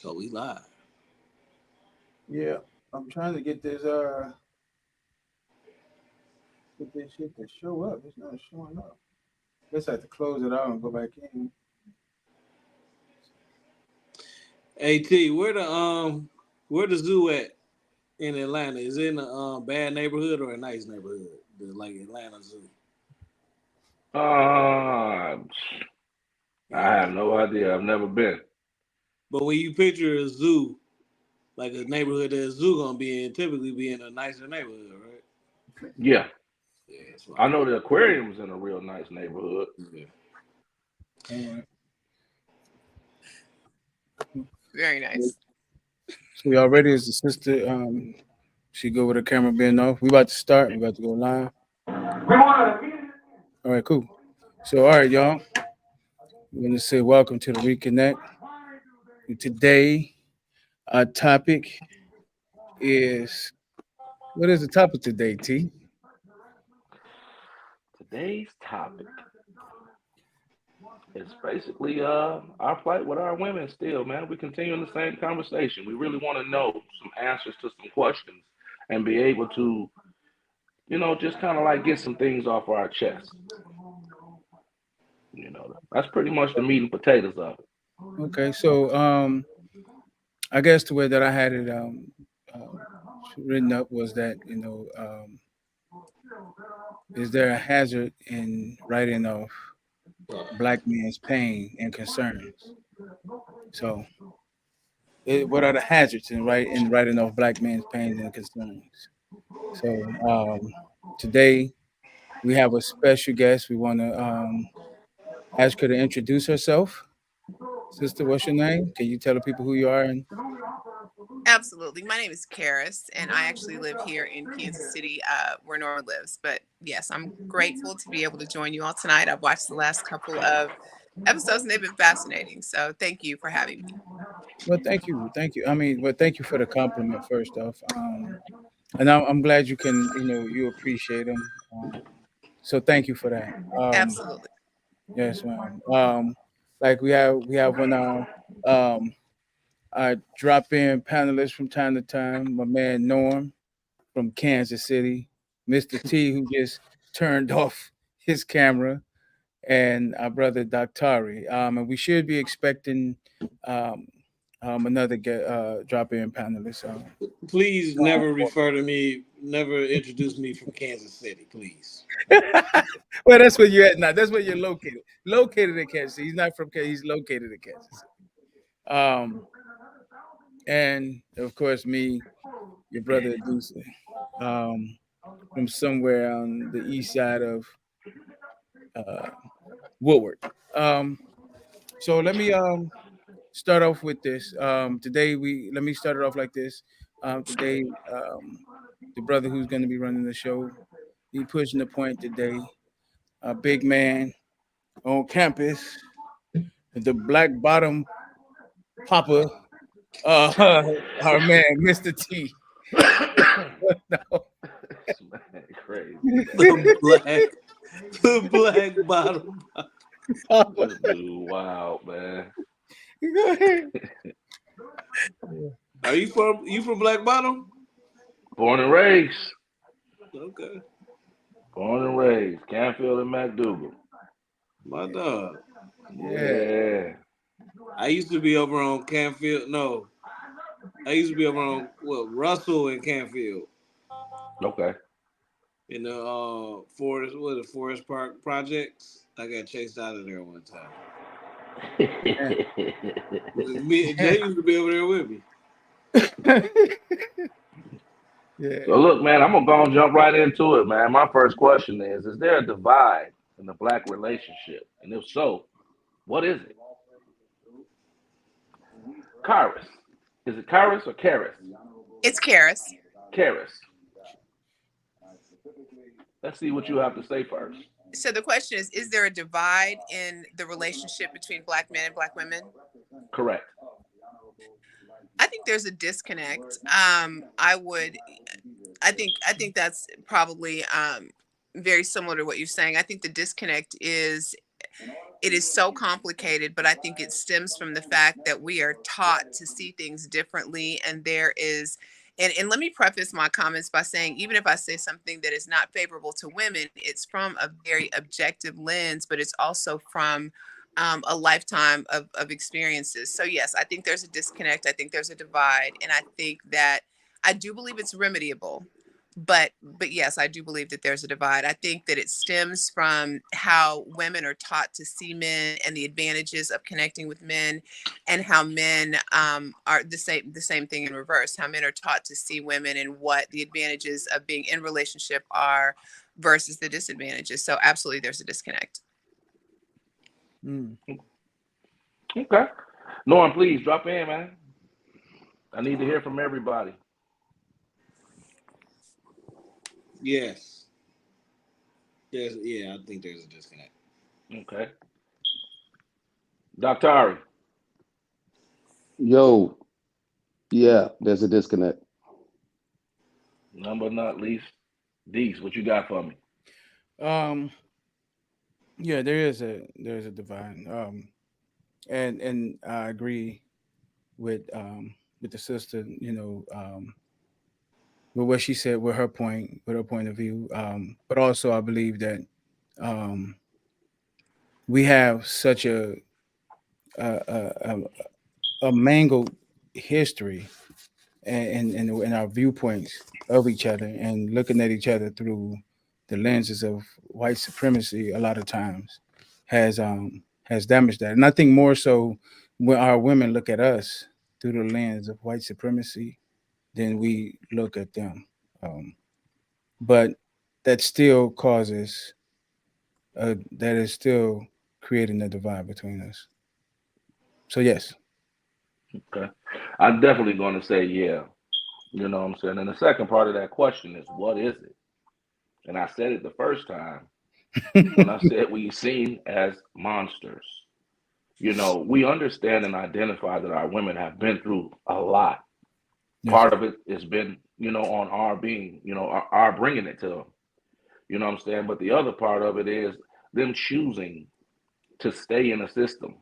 Oh, we live. Yeah, I'm trying to get this shit to show up. It's not showing up. Guess I have to close it out and go back in. At where the zoo at in Atlanta? Is it in a bad neighborhood or a nice neighborhood? Like Atlanta Zoo. Uh, I Yeah. have no idea. I've never been. But when you picture a zoo, like a neighborhood that a zoo gonna be in, typically be in a nicer neighborhood, right? Yeah, Yeah, that's what I I know thought. the aquarium's in a real nice neighborhood. Yeah. All right. Very nice. So y'all ready? Is the sister? She go with the camera being off. We about to start. We about to go live. All right, cool. So all right, y'all. We're gonna say welcome to the Reconnect. And today, our topic is what is the topic today, T? Today's topic is basically our plight with our women still, man. We continue in the same conversation. We really want to know some answers to some questions and be able to, just kind of like get some things off our chest. That's pretty much the meat and potatoes of it. Okay, so I guess the way that I had it um, written up was that is there a hazard in writing off black man's pain and concerns? So, what are the hazards in writing off black man's pain and concerns? So, today we have a special guest. We want to ask her to introduce herself. Sister, what's your name? Can you tell the people who you are? And Absolutely. My name is Karis, and I actually live here in Kansas City, where Norma lives. But yes, I'm grateful to be able to join you all tonight. I've watched the last couple of episodes, and they've been fascinating. So thank you for having me. well, thank you. I mean, well, thank you for the compliment first off. And I'm glad you can, you appreciate them. So thank you for that. Absolutely. Yes, ma'am. Like we have one I drop in panelists from time to time. My man Norm from Kansas City, Mr. T who just turned off his camera, and our brother Doctari. And we should be expecting um, another drop in panelist. Please never refer to me, never introduce me from Kansas City, please. Well, that's where you're at now. That's where you're located. Located in Kansas City. He's not from Kansas. He's located in Kansas City. And of course, me, your brother Adusa, um, from somewhere on the east side of uh, Woodward. Um, so let me start off with this. Today we let me start it off like this. Today, the brother who's going to be running the show, he pushing the point today. A big man on campus, the black bottom popper, our man, Mr. T. No. Man, crazy, man. The black, the black bottom. Popper. This dude, wow, man. Go ahead. Are you from Black Bottom? Born and raised. Okay, Born and raised. Canfield and McDougal. my dog. Yeah. Yeah. I used to be over on Canfield. No, I used to be over on Russell and Canfield Okay. in the Forest Park projects. I got chased out of there one time. Me Jay used to be over there with me. Yeah. So look, man, I'm gonna go and jump right into it, man. My first question is there a divide in the black relationship? And if so, what is it? Karis. Is it Karis or Karis? It's Karis. Karis. Let's see what you have to say first. So the question is there a divide in the relationship between black men and black women? Correct. I think there's a disconnect. I think that's probably very similar to what you're saying. I think the disconnect is it is so complicated, but I think it stems from the fact that we are taught to see things differently. And there is, and let me preface my comments by saying, even if I say something that is not favorable to women, it's from a very objective lens, but it's also from a lifetime of experiences. So yes, I think there's a disconnect. I think there's a divide. And I think that I do believe it's remediable. But yes, I do believe that there's a divide. I think that it stems from how women are taught to see men and the advantages of connecting with men, and how men are the same thing in reverse. How men are taught to see women and what the advantages of being in relationship are versus the disadvantages. So absolutely, there's a disconnect. Mm. Okay. Norm, please drop in, man. I need to hear from everybody. Yes. Yeah, I think there's a disconnect. Okay. Dr. Ari. Yo, yeah, there's a disconnect. Number not least, Dees, what you got for me? Yeah, there's a divide. And I agree with the sister, with what she said, with her point of view. But also I believe that um we have such a, a mangled history and our viewpoints of each other, and looking at each other through the lenses of white supremacy a lot of times has damaged that. And I think more so when our women look at us through the lens of white supremacy than we look at them. Um, but that still causes that is still creating a divide between us. So yes. Okay. I'm definitely going to say yeah. You know what I'm saying? And the second part of that question is, what is it? And I said it the first time when I said we seen as monsters. We understand and identify that our women have been through a lot. Yes. Part of it has been, on our being, our bringing it to them. You know what I'm saying? But the other part of it is them choosing to stay in a system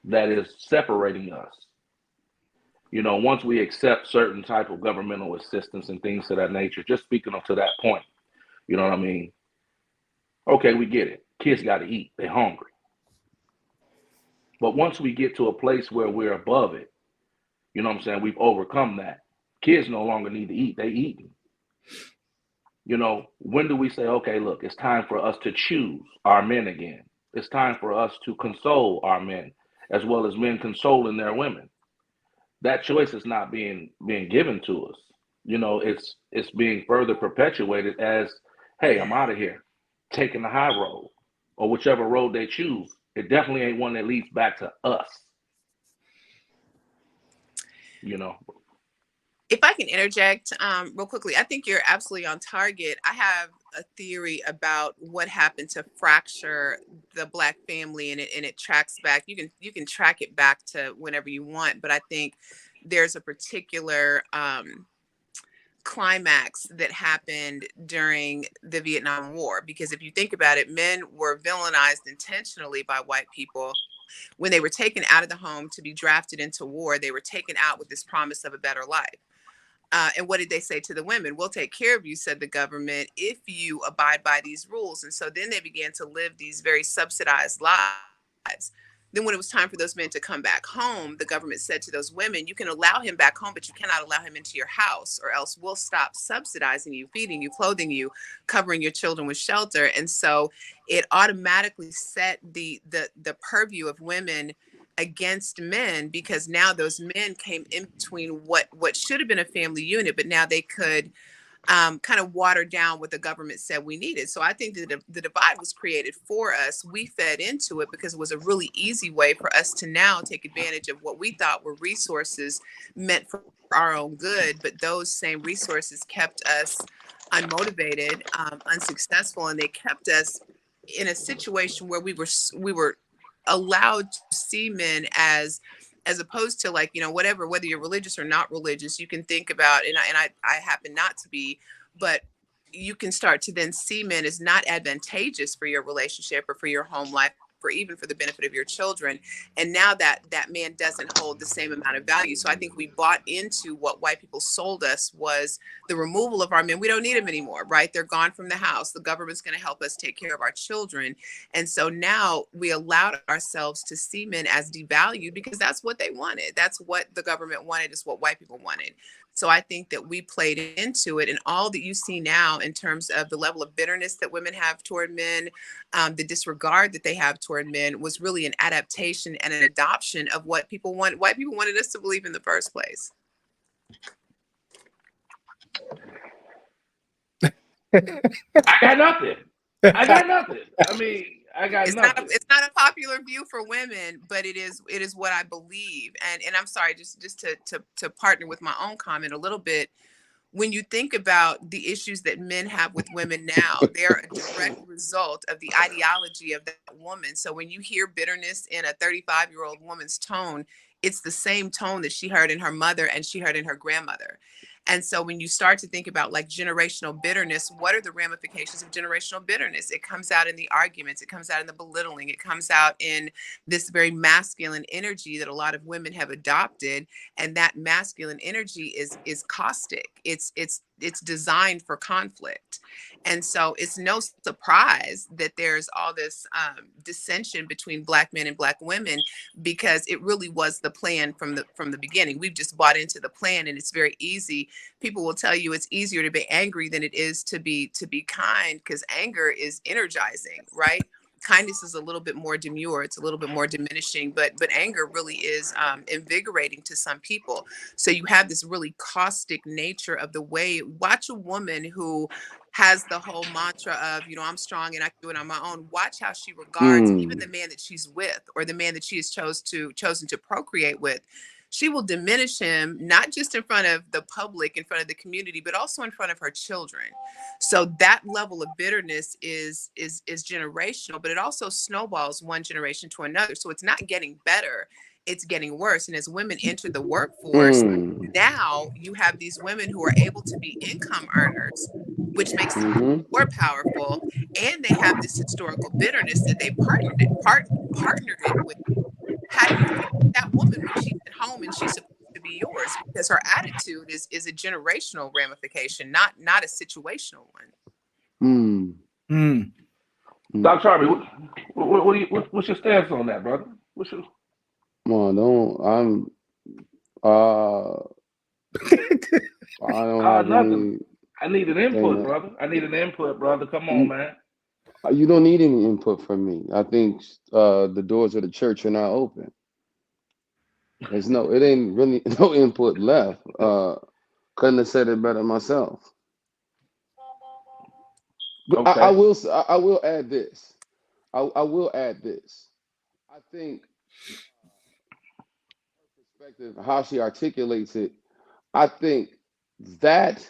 that is separating us. Once we accept certain type of governmental assistance and things of that nature, just speaking up to that point, you know what I mean? Okay, we get it. Kids got to eat. They're hungry. But once we get to a place where we're above it, you know what I'm saying? We've overcome that. Kids no longer need to eat. They eating. When do we say, okay, look, it's time for us to choose our men again? It's time for us to console our men, as well as men consoling their women. That choice is not being given to us. It's being further perpetuated as, hey, I'm out of here, taking the high road, or whichever road they choose. It definitely ain't one that leads back to us. If I can interject real quickly, I think you're absolutely on target. I have a theory about what happened to fracture the Black family, and it tracks back. You can track it back to whenever you want, but I think there's a particular climax that happened during the Vietnam War, because if you think about it, men were villainized intentionally by white people. When they were taken out of the home to be drafted into war, they were taken out with this promise of a better life. And what did they say to the women? We'll take care of you, said the government, if you abide by these rules. And so then they began to live these very subsidized lives. Then when it was time for those men to come back home, the government said to those women, you can allow him back home, but you cannot allow him into your house, or else we'll stop subsidizing you, feeding you, clothing you, covering your children with shelter. And so it automatically set the purview of women against men, because now those men came in between what should have been a family unit, but now they could kind of water down what the government said we needed. So I think that the divide was created for us. We fed into it because it was a really easy way for us to now take advantage of what we thought were resources meant for our own good. But those same resources kept us unmotivated, unsuccessful, and they kept us in a situation where we were allowed to see men as opposed to, like, whatever, whether you're religious or not religious, you can think about, and I happen not to be, but you can start to then see men as not advantageous for your relationship or for your home life, for even for the benefit of your children. And now that man doesn't hold the same amount of value. So I think we bought into what white people sold us was the removal of our men. We don't need them anymore, right? They're gone from the house. The government's going to help us take care of our children. And so now we allowed ourselves to see men as devalued because that's what they wanted. That's what the government wanted, is what white people wanted. So I think that we played into it, and all that you see now in terms of the level of bitterness that women have toward men, the disregard that they have toward men, was really an adaptation and an adoption of what people want. White people wanted us to believe in the first place. I got nothing. I got nothing. I mean, I got nothing. It's not a popular view for women, but it is what I believe. And I'm sorry, just to partner with my own comment a little bit. When you think about the issues that men have with women now, they're a direct result of the ideology of that woman. So when you hear bitterness in a 35-year-old woman's tone, it's the same tone that she heard in her mother and she heard in her grandmother. And so when you start to think about like generational bitterness, what are the ramifications of generational bitterness? It comes out in the arguments, it comes out in the belittling, it comes out in this very masculine energy that a lot of women have adopted. And that masculine energy is caustic. It's designed for conflict. And so it's no surprise that there's all this dissension between Black men and Black women, because it really was the plan from the beginning. We've just bought into the plan, and it's very easy. People will tell you it's easier to be angry than it is to be kind, because anger is energizing, right? Kindness is a little bit more demure. It's a little bit more diminishing, but anger really is invigorating to some people. So you have this really caustic nature of the way. Watch a woman who has the whole mantra of, I'm strong and I can do it on my own. Watch how she regards even the man that she's with, or the man that she has chosen to procreate with. She will diminish him, not just in front of the public, in front of the community, but also in front of her children. So that level of bitterness is generational, but it also snowballs one generation to another. So it's not getting better, it's getting worse. And as women enter the workforce, now you have these women who are able to be income earners, which makes them more powerful. And they have this historical bitterness that they partnered it with. How do you treat that woman when she's at home and she's supposed to be yours? Because her attitude is a generational ramification, not a situational one. Dr. Harvey, what's your stance on that, brother? I don't have nothing. I need an input, brother. Come on, man. You don't need any input from me. I think the doors of the church are now open. It ain't really no input left. Couldn't have said it better myself. But Okay. I will add this. I will add this. I think her perspective, how she articulates it, I think that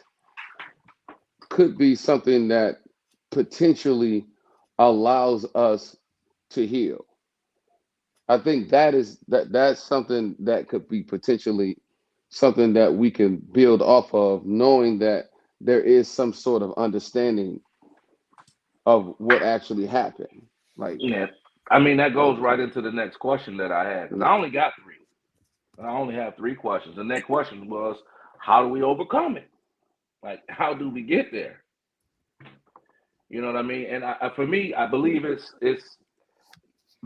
could be something that potentially allows us to heal. I think that's something that could be potentially something that we can build off of, knowing that there is some sort of understanding of what actually happened. Yeah, I mean, that goes right into the next question that I had, because I only got three. I only have three questions. The next question was, how do we overcome it? Like, how do we get there? You know what I mean? And for me, I believe it's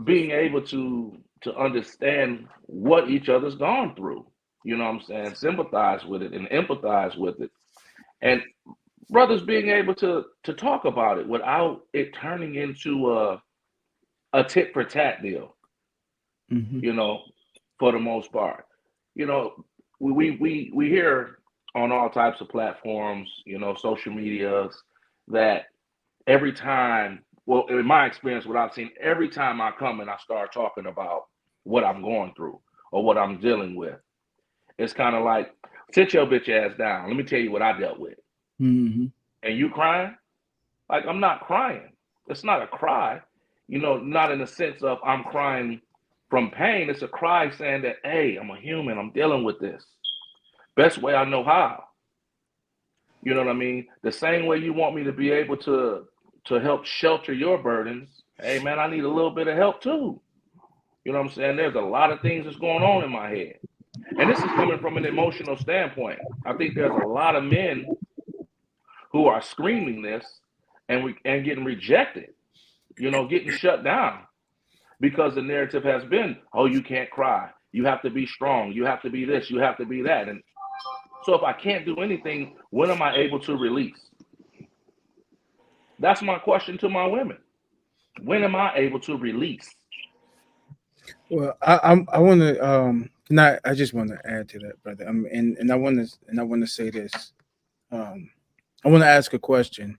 being able to understand what each other's gone through. You know what I'm saying? Sympathize with it and empathize with it. And brothers being able to talk about it without it turning into a tit for tat deal. For the most part. We hear on all types of platforms, social medias, that every time, well, in my experience, what I've seen, every time I come and I start talking about what I'm going through or what I'm dealing with, it's kind of like, sit your bitch ass down. Let me tell you what I dealt with. And you crying? Like, I'm not crying. It's not a cry, not in the sense of I'm crying from pain. It's a cry saying that, hey, I'm a human. I'm dealing with this. Best way I know how. You know what I mean? The same way you want me to be able to help shelter your burdens, Hey man, I need a little bit of help too. You know what I'm saying? There's a lot of things that's going on in my head. And this is coming from an emotional standpoint. I think there's a lot of men who are screaming this and getting rejected, getting shut down because the narrative has been, oh, you can't cry. You have to be strong. You have to be this. You have to be that. And so if I can't do anything, when am I able to release? That's my question to my women. When am I able to release? Well, I want to I just want to add to that, brother. And I want to say this. I want to ask a question,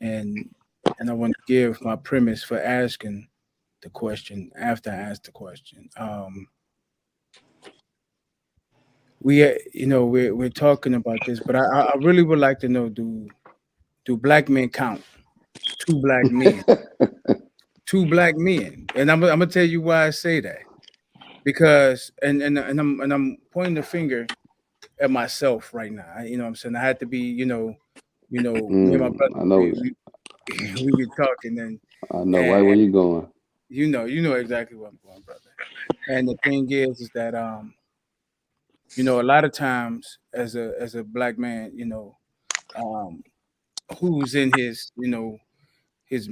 and I want to give my premise for asking the question after I ask the question. We're talking about this, but I really would like to know, do black men count? Two black men. Two black men. And I'm gonna tell you why I say that. Because and I'm pointing the finger at myself right now. You know what I'm saying? I had to be, me and my brother, I know. we were talking, and I know right where you're going. You know exactly where I'm going, brother. And the thing is that a lot of times as a black man, who's in his, his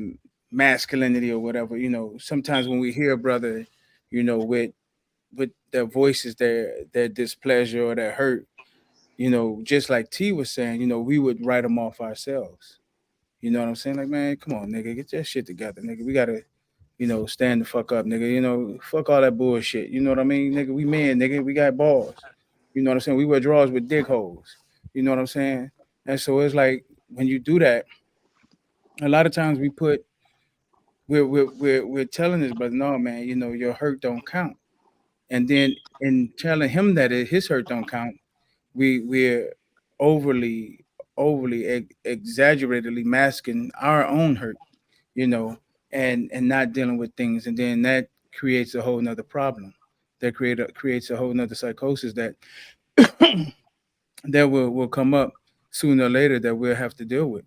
masculinity or whatever, sometimes when we hear a brother, with their voices, their displeasure or their hurt, just like T was saying, we would write them off ourselves. You know what I'm saying? Like, man, come on, nigga, get that shit together, nigga. We gotta, stand the fuck up, nigga. Fuck all that bullshit. You know what I mean, nigga? We men, nigga. We got balls. You know what I'm saying? We wear drawers with dick holes. You know what I'm saying? And so it's like when you do that, a lot of times we're telling this brother, no, man, your hurt don't count. And then in telling him that his hurt don't count, we're overly exaggeratedly masking our own hurt, and not dealing with things, and then that creates a whole nother problem. That creates a whole nother psychosis that that will come up sooner or later that we'll have to deal with.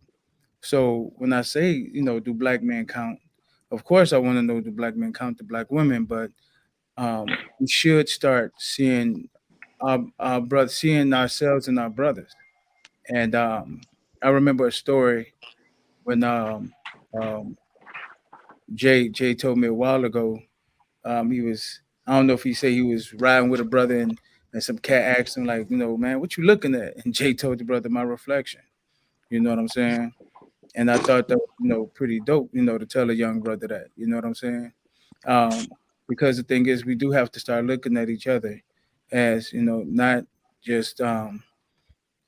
So when I say, do black men count? Of course, I want to know, do black men count to black women, but we should start seeing our brothers, seeing ourselves in our brothers. And I remember a story when Jay told me a while ago. He was, I don't know if he said he was riding with a brother, and some cat asked him, like, man, what you looking at? And Jay told the brother, my reflection. You know what I'm saying? And I thought that was, pretty dope, to tell a young brother that. You know what I'm saying? Because the thing is, we do have to start looking at each other as, not just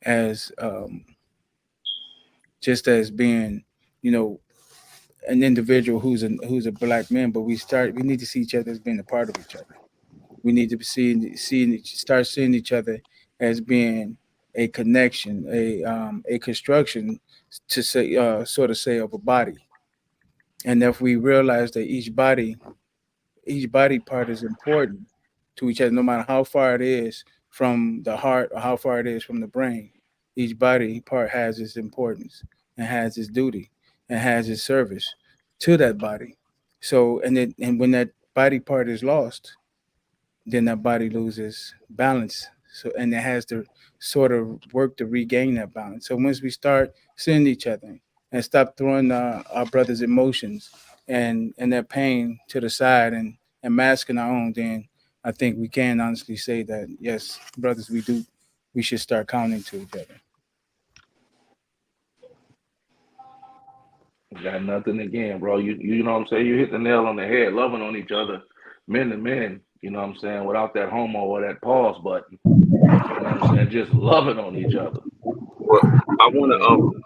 as just as being, an individual who's a black man, but we need to see each other as being a part of each other. We need to start seeing each other as being a connection, a construction, to say sort of say, of a body. And if we realize that each body part is important to each other, no matter how far it is from the heart or how far it is from the brain, each body part has its importance and has its duty and has its service to that body. So, and when that body part is lost, then that body loses balance. So, and it has to sort of work to regain that balance. So once we start seeing each other and stop throwing our brothers' emotions and their pain to the side and masking our own, then I think we can honestly say that, yes, brothers, we should start counting to each other. Got nothing again, bro. You know what I'm saying? You hit the nail on the head, loving on each other, men to men, you know what I'm saying, without that homo or that pause button. You know what I'm saying? Just loving on each other. Well, I want to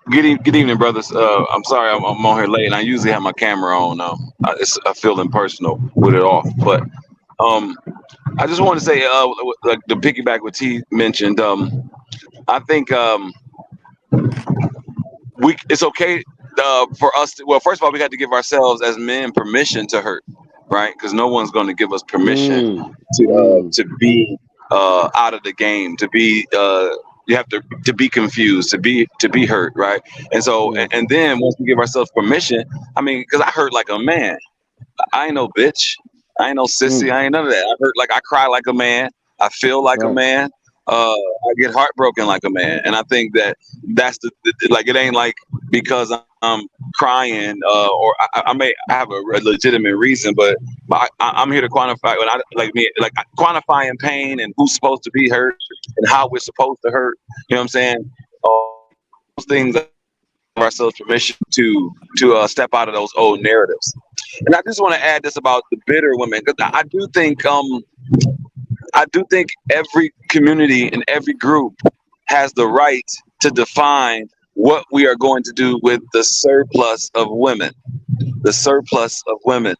good evening, brothers. I'm sorry I'm on here late, and I usually have my camera on. I feel impersonal with it off, but I just want to say, like the piggyback what T mentioned. I think it's okay for us to, well, first of all, we got to give ourselves as men permission to hurt, right? Because no one's going to give us permission to be out of the game, to be You have to be confused, to be hurt, right? And so, Yeah. and then once we give ourselves permission, I mean, because I hurt like a man. I ain't no bitch. I ain't no sissy. Mm. I ain't none of that. I hurt like I cry like a man. I feel like a Right. man. I get heartbroken like a man, and I think that that's like it ain't like because I'm crying or I have a legitimate reason, but I'm here to quantify when I like quantifying pain and who's supposed to be hurt and how we're supposed to hurt. You know what I'm saying? Those things give ourselves permission to step out of those old narratives. And I just want to add this about the bitter women because I do think every community and every group has the right to define what we are going to do with the surplus of women. The surplus of women.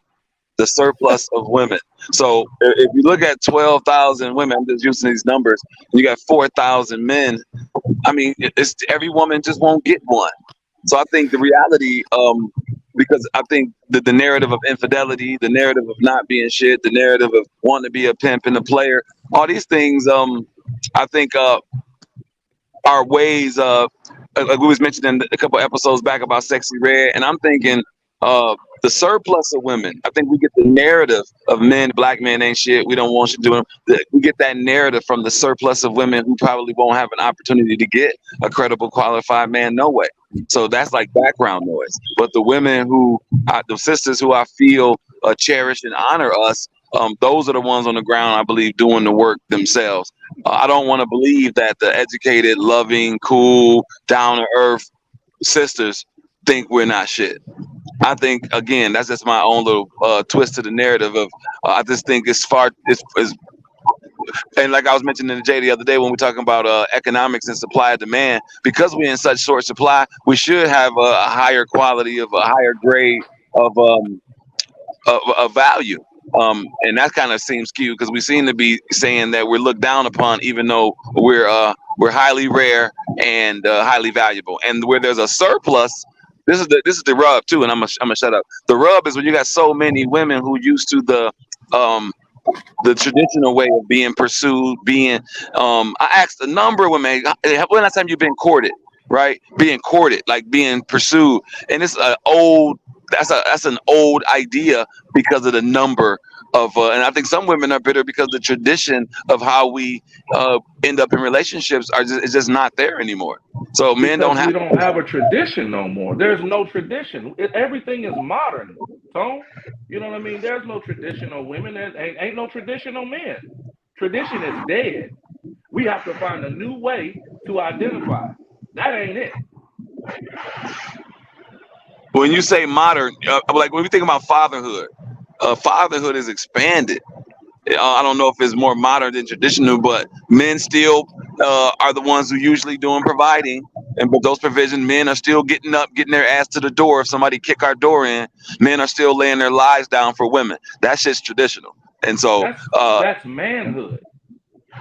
The surplus of women. So if you look at 12,000 women, I'm just using these numbers, and you got 4,000 men. I mean, it's every woman just won't get one. So I think the reality, because I think that the narrative of infidelity, the narrative of not being shit, the narrative of wanting to be a pimp and a player, all these things, I think are ways like we was mentioning a couple episodes back about Sexy Red, and I'm thinking the surplus of women. I think we get the narrative of men, black men ain't shit. We don't want you doing. We get that narrative from the surplus of women who probably won't have an opportunity to get a credible, qualified man. No way. So that's like background noise. But the women the sisters who I feel cherish and honor us, those are the ones on the ground, I believe, doing the work themselves. I don't want to believe that the educated, loving, cool, down to earth sisters think we're not shit. I think again, that's just my own little twist to the narrative of. I just think it's and like I was mentioning to Jay the other day when we're talking about economics and supply and demand, because we're in such short supply, we should have a higher quality of a higher grade of value. And that kind of seems skewed because we seem to be saying that we're looked down upon, even though we're highly rare and highly valuable. And where there's a surplus, this is the rub too. And I'm gonna shut up. The rub is when you got so many women who used to the traditional way of being pursued, I asked a number of women, when last time you've been courted, right? Being courted, like being pursued. And it's that's an old idea because of the number of, and I think some women are bitter because the tradition of how we end up in relationships is just not there anymore. So men Because don't we have. don't have a tradition no more. There's no tradition. Everything is modern, Tone. You know what I mean? There's no traditional women. There ain't no traditional men. Tradition is dead. We have to find a new way to identify. That ain't it. When you say modern, like when we think about fatherhood, fatherhood is expanded. I don't know if it's more modern than traditional, but men still are the ones who usually doing providing, but those provision men are still getting up, getting their ass to the door. If somebody kick our door in, men are still laying their lives down for women. That's just traditional, and so That's manhood.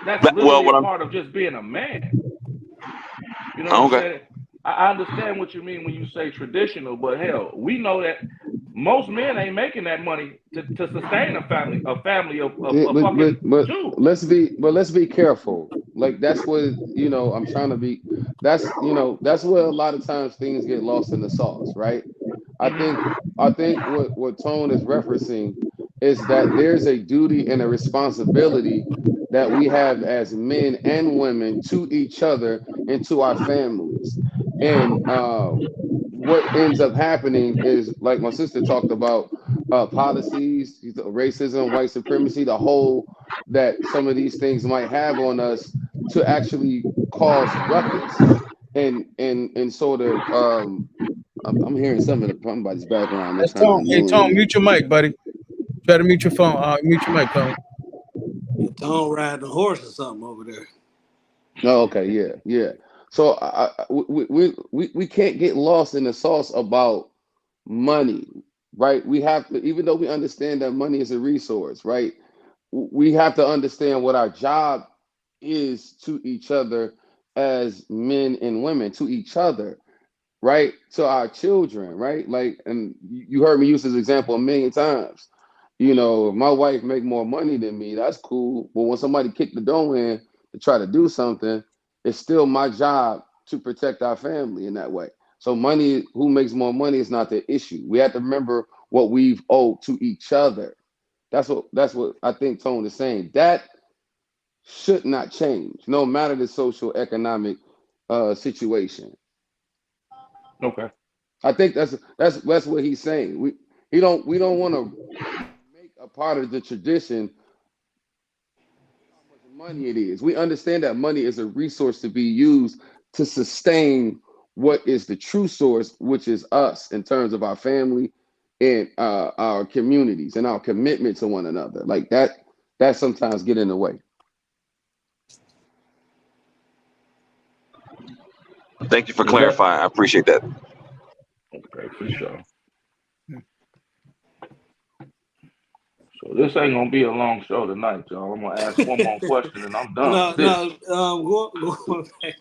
That's literally a part of just being a man. You know what I'm saying? I understand what you mean when you say traditional, but hell, we know that most men ain't making that money to sustain a family of fucking two. Let's be careful. Like that's what I'm trying to be. That's where a lot of times things get lost in the sauce, right? I think what Tone is referencing is that there's a duty and a responsibility that we have as men and women to each other and to our families. And what ends up happening is, like my sister talked about, policies, racism, white supremacy, the whole that some of these things might have on us to actually cause ruckus and sort of I'm hearing somebody's background. They're That's trying to Tone. Hey, annoy Tone, me. mute your mic, buddy. Try to mute your phone. Mute your mic, Tone. Don't ride the horse or something over there. Oh, okay, yeah. So we can't get lost in the sauce about money, right? We have to, even though we understand that money is a resource, right? We have to understand what our job is to each other as men and women, to each other, right? To our children, right? Like, and you heard me use this example a million times. If my wife make more money than me, that's cool. But when somebody kick the door in to try to do something, it's still my job to protect our family in that way. So money, who makes more money is not the issue. We have to remember what we've owed to each other. That's what I think Tone is saying. That should not change, no matter the social economic situation. Okay. I think that's what he's saying. We don't want to make a part of the tradition how much money it is. We understand that money is a resource to be used to sustain what is the true source, which is us in terms of our family and our communities and our commitment to one another. Like that sometimes get in the way. Thank you for Is that clarifying. I appreciate that. okay for sure? So this ain't gonna be a long show tonight, y'all. I'm gonna ask one more question and I'm done No, with this. no. Going back.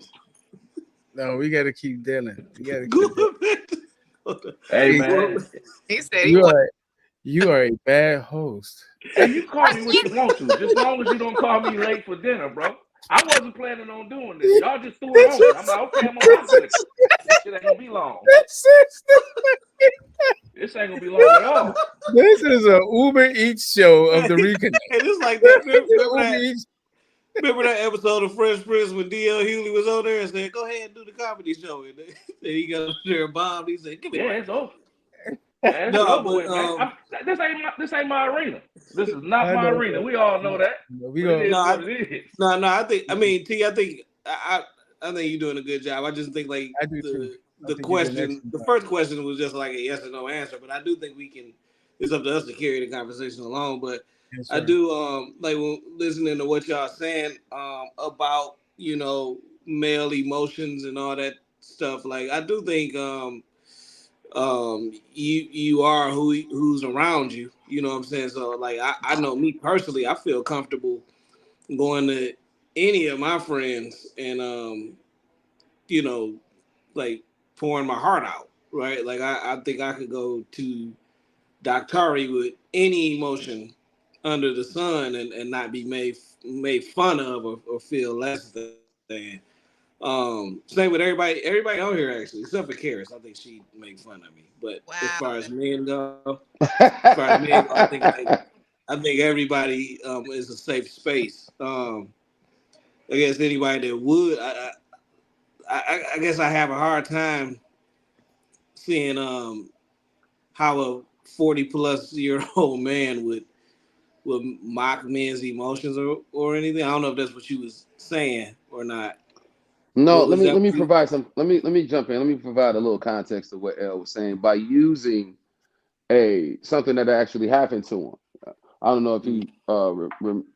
No, we got to keep dealing. We got to keep dealing. Going back. Hey See, man, He said he you was. are a bad host. hey, you call me what you want to, just long as you don't call me late for dinner, bro. I wasn't planning on doing this. Y'all just threw it on me. I'm like, okay, I'm gonna rock with it. This shit ain't gonna be long. This ain't gonna be long at all. This is a Uber Eats show of the Reconnect. And it's like that. Uber Eats. Remember that episode of Fresh Prince when D.L. Hughley was on there and said, "Go ahead and do the comedy show." And then he got up there and bombed. He said, "Give me Yeah, the it's over. Yeah, it's no, over but with, man. This ain't my arena. This is not I my know. arena. We all know that. We But it is gonna. no, what it is. no. I mean, T. I think I think you're doing a good job. I just think like I do too. I the think you did an question, excellent the job. first question was just like a yes or no answer. But I do think we can. It's up to us to carry the conversation along. But Yes, I sir. do like when listening to what y'all saying about male emotions and all that stuff. Like I do think you are who's around you. You know what I'm saying? So like I know me personally, I feel comfortable going to any of my friends and you know like pouring my heart out. Right? Like I think I could go to Doctari with any emotion under the sun and not be made fun of or feel less than. Same with everybody on here actually, except for Karis. I think she make fun of me. But as Wow. far as men go, I think everybody is a safe space. I guess anybody that would, I guess I have a hard time seeing how a 40-plus-year-old man would mock men's emotions or anything. I don't know if that's what you was saying or not. No, let Was me that let me what you? provide some. Let me jump in. Let me provide a little context of what El was saying by using a something that actually happened to him. I don't know if he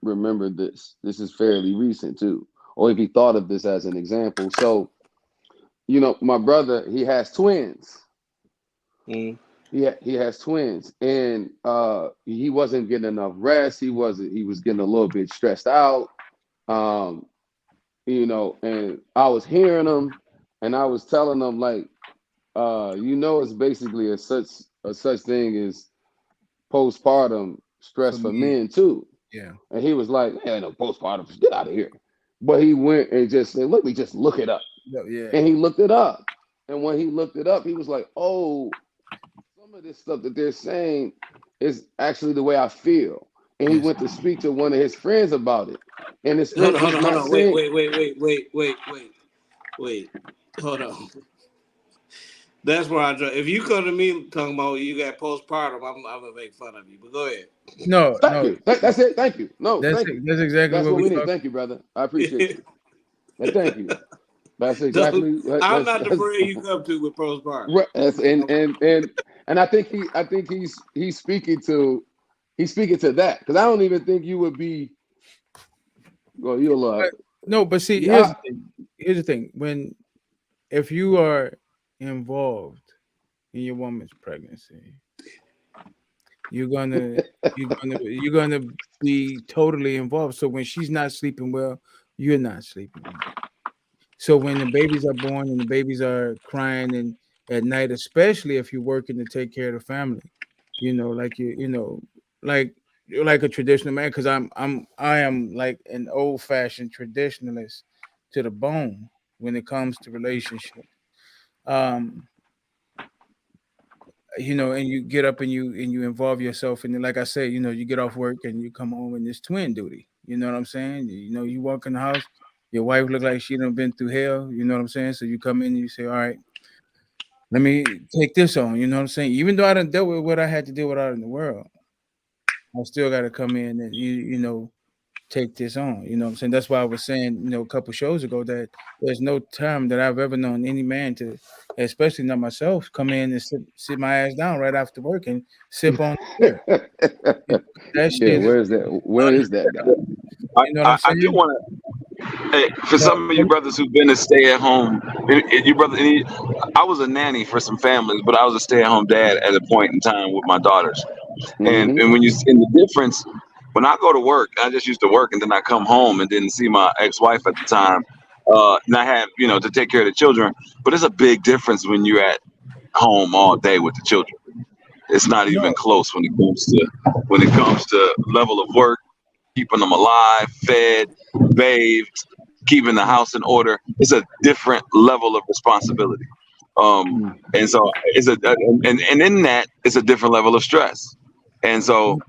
remembered this. This is fairly recent too, or if he thought of this as an example. So, my brother, he has twins. Mm. He has twins, and he wasn't getting enough rest. He was getting a little bit stressed out. Um, and I was hearing him, and I was telling him like, it's basically a such thing as postpartum stress For for me, men too. yeah. And he was like, "Man, no postpartum, get out of here." But he went and just said, "Let me just look it up." Yeah. And he looked it up. And when he looked it up, he was like, "Oh, some of this stuff that they're saying is actually the way I feel." And he Yes. went to speak to one of his friends about it. And his Hold friend on, hold is on, hold not on. Wait, saying, wait, wait, wait, wait, wait, wait. Hold on. That's where I draw. If you come to me talking about you got postpartum, I'm gonna make fun of you. But go ahead. No, "Thank no. you. That's it. Thank you. No, That's thank you. it. That's exactly That's what what we we need. talk. Thank you, brother. I appreciate you. And thank you. That's Don't- exactly I'm not the that's friend you come to with postpartum. right. And I think he's speaking to that because I don't even think you would be. Well, you'll No, but see, here's yeah. the thing. Here's the thing. If you are involved in your woman's pregnancy, you're gonna you're gonna be totally involved. So when she's not sleeping well, you're not sleeping well. So when the babies are born and the babies are crying and at night, especially if you're working to take care of the family, like like you're like a traditional man, because I am like an old fashioned traditionalist to the bone when it comes to relationships. Um, and you get up and you involve yourself, and then, like I said, you get off work and you come home and it's twin duty. You know what I'm saying? You walk in the house, your wife look like she done been through hell. You know what I'm saying? So you come in and you say, all right, let me take this on. You know what I'm saying? Even though I done dealt with what I had to deal with out in the world, I still got to come in and take this on. You know what I'm saying? That's why I was saying, a couple shows ago, that there's no time that I've ever known any man to, especially not myself, come in and sit my ass down right after work and sip on beer. That shit. Where is that? Where is that now? You know what I'm I do saying? want to, for some of you brothers who've been a stay-at-home, you brother, I was a nanny for some families, but I was a stay-at-home dad at a point in time with my daughters. And when you see the difference, when I go to work, I just used to work, and then I come home and didn't see my ex-wife at the time, and I had to take care of the children. But it's a big difference when you're at home all day with the children. It's not even close when it comes to level of work, keeping them alive, fed, bathed, keeping the house in order. It's a different level of responsibility. And so and in that, it's a different level of stress. And so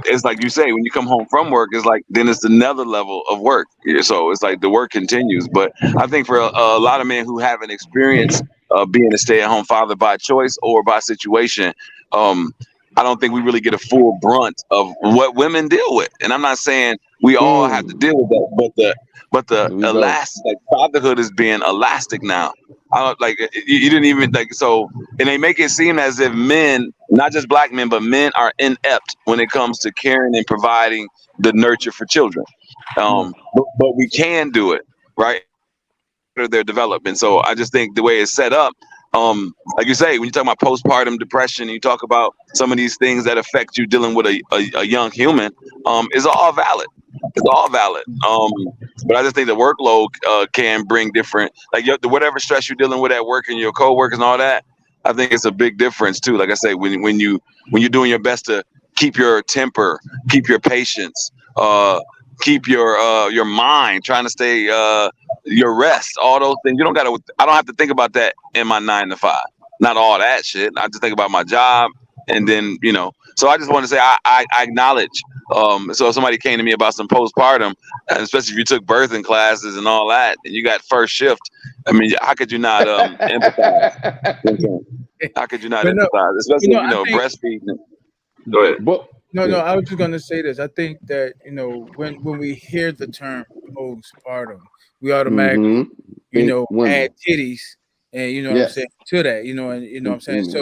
it's like you say, when you come home from work, it's like then it's another level of work. So it's like the work continues. But I think for a lot of men who haven't experienced being a stay-at-home father by choice or by situation, I don't think we really get a full brunt of what women deal with. And I'm not saying we all have to deal with that, but the elastic, like, fatherhood is being elastic now. I don't like you didn't even like so, and they make it seem as if men, not just black men, but men are inept when it comes to caring and providing the nurture for children. But we can do it, right? Their development. So I just think the way it's set up, like you say, when you talk about postpartum depression, and you talk about some of these things that affect you dealing with a young human, is all valid. It's all valid. But I just think the workload can bring different, like whatever stress you're dealing with at work and your coworkers and all that. I think it's a big difference too. Like I say, when you're doing your best to keep your temper, keep your patience, keep your mind, trying to stay your rest, all those things. I don't have to think about that in my 9 to 5. Not all that shit. I just think about my job, and then So I just want to say I acknowledge. So if somebody came to me about some postpartum, and especially if you took birthing classes and all that, and you got first shift, I mean, how could you not empathize? How could you not empathize? Especially breastfeeding. Go ahead. No, I was just gonna say this. I think that when we hear the term postpartum, we automatically add titties, and what I'm saying to that, and what I'm saying.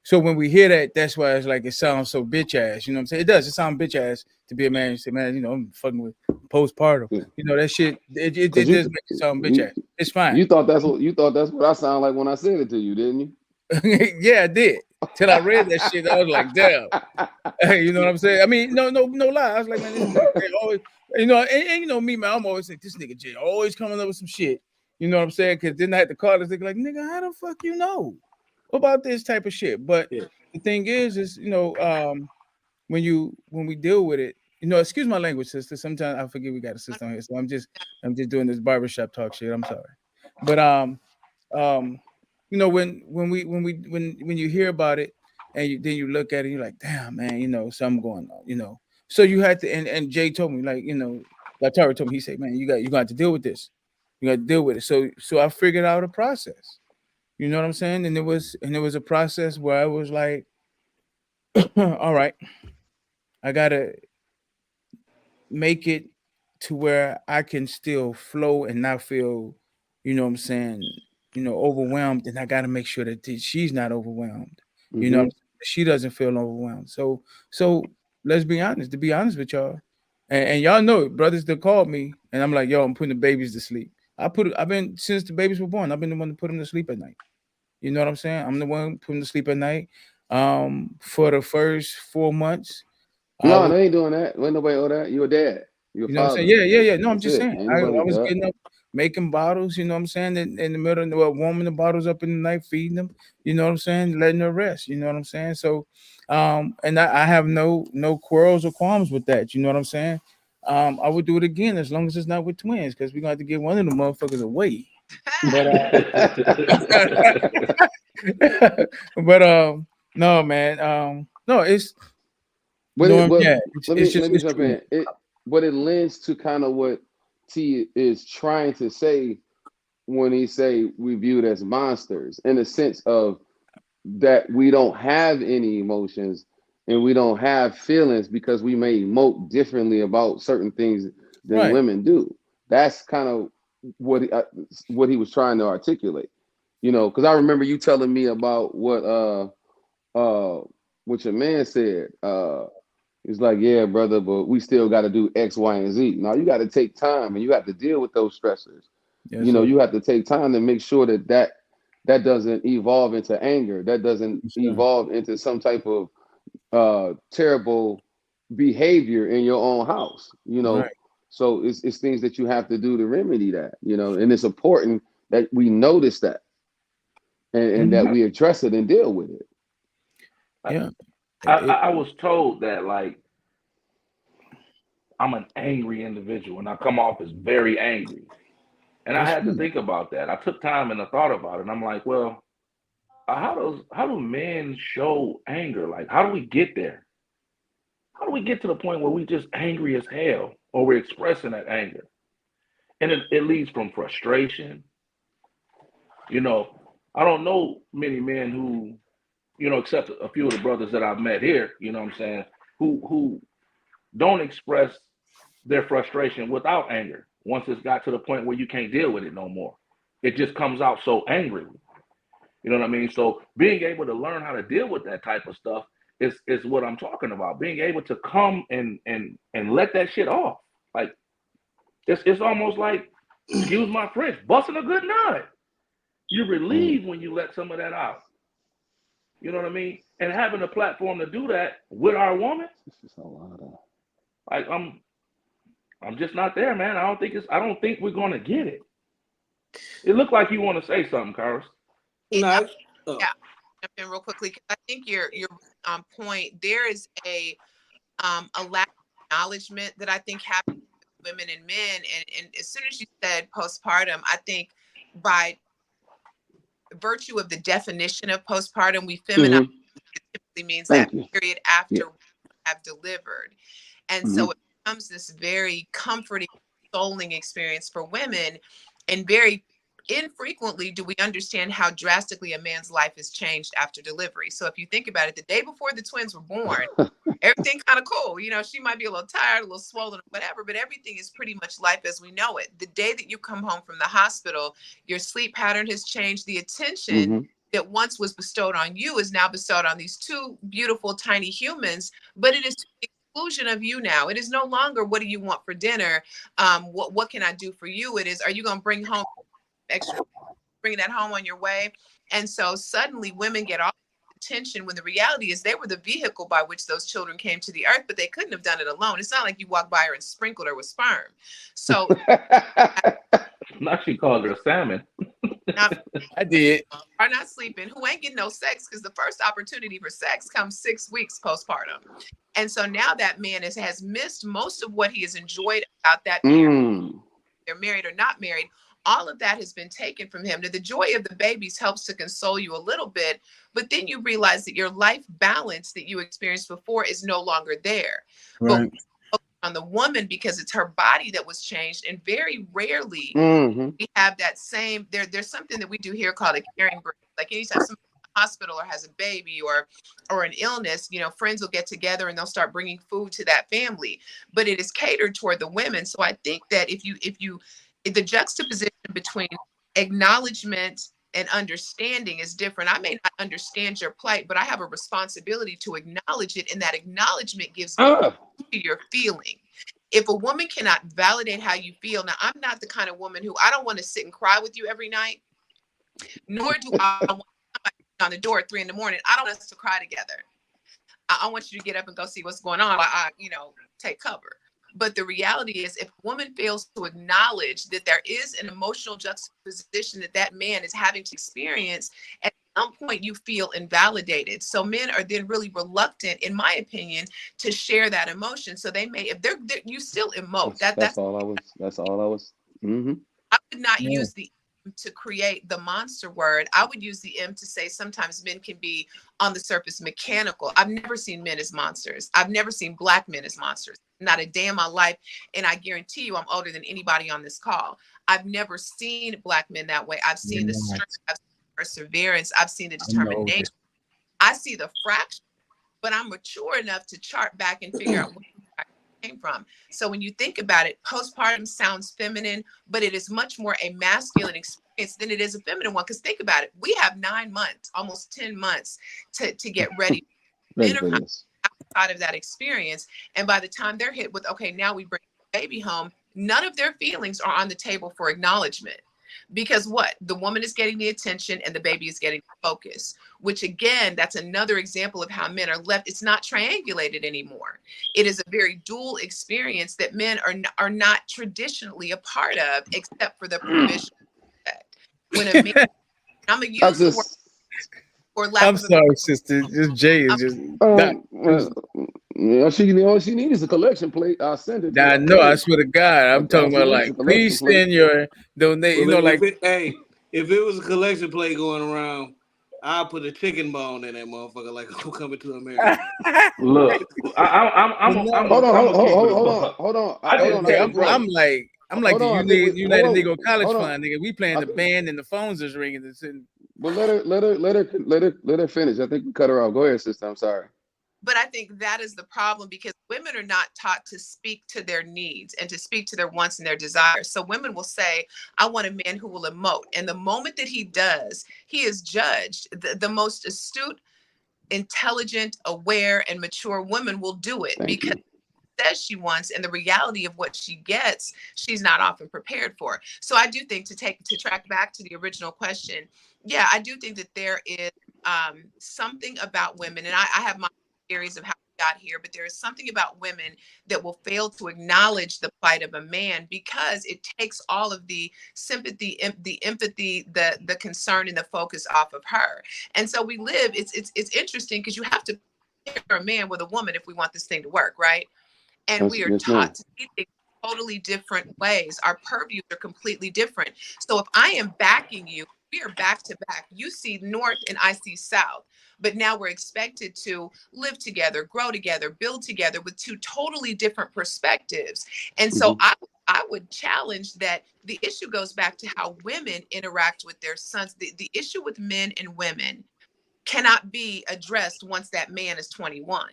So when we hear that, that's why it's like it sounds so bitch ass. You know what I'm saying? It does. It sounds bitch ass to be a man. You say, man, I'm fucking with postpartum. That shit. It does make it sound bitch ass. It's fine. You thought that's what I sound like when I said it to you, didn't you? Yeah, I did. Till I read that shit, I was like, damn. You know what I'm saying? I mean, no lie. I was like, man, this nigga always, and me, man, I'm always like, this nigga Jay always coming up with some shit. You know what I'm saying? Because then I had to call this nigga like, nigga, how the fuck you know about this type of shit? But the thing is when we deal with it, excuse my language, sister. Sometimes I forget we got a sister on here, so I'm just doing this barbershop talk shit. I'm sorry, but when you hear about it and then you look at it, you're like, damn, man, something going on, So you had to, and Jay told me, like, Latara told me, he said, man, you got to deal with this. You got to deal with it. So I figured out a process. You know what I'm saying? And it was a process where I was like, all right, I gotta make it to where I can still flow and not feel, overwhelmed. And I gotta make sure that she's not overwhelmed. She doesn't feel overwhelmed. So let's be honest. To be honest with y'all, and y'all know, brothers that called me, and I'm like, yo, I'm putting the babies to sleep. I've been, since the babies were born, I've been the one to put them to sleep at night. You know what I'm saying? I'm the one putting them to sleep at night. For the first 4 months. No, they ain't doing that. When nobody owe that. You're a dad. You're a father. What I'm saying? Yeah. No, I'm just saying. I was getting up, making bottles, you know what I'm saying? In the middle of the warming the bottles up in the night, feeding them, you know what I'm saying? Letting her rest, you know what I'm saying? So, and I have no quarrels or qualms with that, you know what I'm saying? I would do it again as long as it's not with twins, because we're gonna have to get one of the motherfuckers away. But no, man. No, it's But Norm. but Yeah, let it's me just it's jump true. in. But it lends to kind of what T is trying to say when he say we viewed as monsters, in the sense of that we don't have any emotions and we don't have feelings because we may emote differently about certain things than Right. women do. That's kind of what he was trying to articulate. Because I remember you telling me about uh what your man said. It's like, yeah, brother, but we still got to do X, Y, and Z. Now you got to take time and you have to deal with those stressors. Yes, sir. You have to take time to make sure that doesn't evolve into anger. That doesn't Yes, sir. evolve into some type of terrible behavior in your own house. Right. So it's things that you have to do to remedy that. And it's important that we notice that and that we address it and deal with it. Yeah. I was told that like I'm an angry individual and I come off as very angry. And I That's had to true. think about that. I took time and I thought about it. And I'm like, well, how do men show anger? Like, how do we get there? How do we get to the point where we just angry as hell or we're expressing that anger? And it leads from frustration. You know, I don't know many men who, except a few of the brothers that I've met here, you know what I'm saying, who don't express their frustration without anger. Once it's got to the point where you can't deal with it no more, it just comes out so angrily. You know what I mean? So being able to learn how to deal with that type of stuff is what I'm talking about. Being able to come and let that shit off. Like it's almost like, excuse my French, busting a good nut. You relieve when you let some of that out. You know what I mean? And having a platform to do that with our woman, like I'm just not there, man. I don't think we're gonna get it. It looked like you want to say something, Carlos. No. Yeah, jump in real quickly. I think your point, there is a lack of acknowledgement that I think happens with women and men. And as soon as you said postpartum, I think by virtue of the definition of postpartum, we feminize it. Typically means that Thank you. period Yeah. after we have delivered. And so it becomes this very comforting, consoling experience for women. And very infrequently do we understand how drastically a man's life has changed after delivery. So if you think about it, the day before the twins were born, everything kind of cool. She might be a little tired, a little swollen, whatever, but everything is pretty much life as we know it. The day that you come home from the hospital, your sleep pattern has changed. The attention that once was bestowed on you is now bestowed on these two beautiful, tiny humans, but it is to the exclusion of you now. It is no longer, what do you want for dinner? What can I do for you? It is, are you going to bring home extra, bringing that home on your way? And so suddenly women get all attention when the reality is they were the vehicle by which those children came to the earth, but they couldn't have done it alone. It's not like you walked by her and sprinkled her with sperm. So Now she called her a salmon. I did. Are not sleeping, who ain't getting no sex, because the first opportunity for sex comes 6 weeks postpartum. And so now that man has missed most of what he has enjoyed about that period. They're married or not married. All of that has been taken from him. Now, the joy of the babies helps to console you a little bit, but then you realize that your life balance that you experienced before is no longer there. Right. But on the woman, because it's her body that was changed, and very rarely we have that same. There's something that we do here called a caring break. Like anytime somebody in the hospital or has a baby or an illness, friends will get together and they'll start bringing food to that family. But it is catered toward the women. So I think that if the juxtaposition between acknowledgement and understanding is different. I may not understand your plight, but I have a responsibility to acknowledge it, and that acknowledgement gives voice to your feeling. If a woman cannot validate how you feel, now I'm not the kind of woman who, I don't want to sit and cry with you every night, nor do I want somebody on the door at 3 a.m. I don't want us to cry together. I want you to get up and go see what's going on. I take cover. But the reality is, if a woman fails to acknowledge that there is an emotional juxtaposition that man is having to experience, and some point you feel invalidated. So men are then really reluctant, in my opinion, to share that emotion. So they may, if they're you still emote. That's all I was. That's all I was. Mm-hmm. I would not Yeah. use the M to create the monster word. I would use the M to say sometimes men can be on the surface mechanical. I've never seen men as monsters. I've never seen Black men as monsters. Not a day in my life. And I guarantee you I'm older than anybody on this call. I've never seen Black men that way. I've seen the strength, I've seen the perseverance, I've seen the I'm the determination. oldest. I see the fraction, but I'm mature enough to chart back and figure out where I came from. So when you think about it, postpartum sounds feminine, but it is much more a masculine experience than it is a feminine one. Because think about it, we have 9 months, almost 10 months to get ready. Men are kind of outside of that experience. And by the time they're hit with, okay, now we bring the baby home, none of their feelings are on the table for acknowledgement. Because what? The woman is getting the attention and the baby is getting the focus, which again, that's another example of how men are left. It's not triangulated anymore. It is a very dual experience that men are not traditionally a part of, except for the provision. When a man, I'm going to use the word for lack I'm of sorry, sister. Just Jay is just. All she needs is a collection plate. I'll send it. I know. I swear to God, I'm talking about like, please send your donate. Well, You know, like if it was a collection plate going around, I'll put a chicken bone in that motherfucker like I'm coming to America. Look, I'm hold on. I'm like Hold the on, United Negro College hold on. Fund, nigga. We playing the band and the phones is ringing. But let her finish. I think we cut her off. Go ahead, sister. I'm sorry. But I think that is the problem, because women are not taught to speak to their needs and to speak to their wants and their desires. So women will say, I want a man who will emote. And the moment that he does, he is judged. The most astute, intelligent, aware, and mature woman will do it because she says she wants, and the reality of what she gets, she's not often prepared for. So I do think, to track back to the original question, yeah, I do think that there is something about women, and I have my theories of how we got here, but there is something about women that will fail to acknowledge the plight of a man, because it takes all of the sympathy, the empathy, the concern, and the focus off of her. And so we live, it's interesting, because you have to pair a man with a woman if we want this thing to work, right? And we are taught to see things totally different ways. Our purviews are completely different. So if I am backing you, we are back to back. You see north and I see south. But now we're expected to live together, grow together, build together with two totally different perspectives. And so I would challenge that the issue goes back to how women interact with their sons. The issue with men and women cannot be addressed once that man is 21.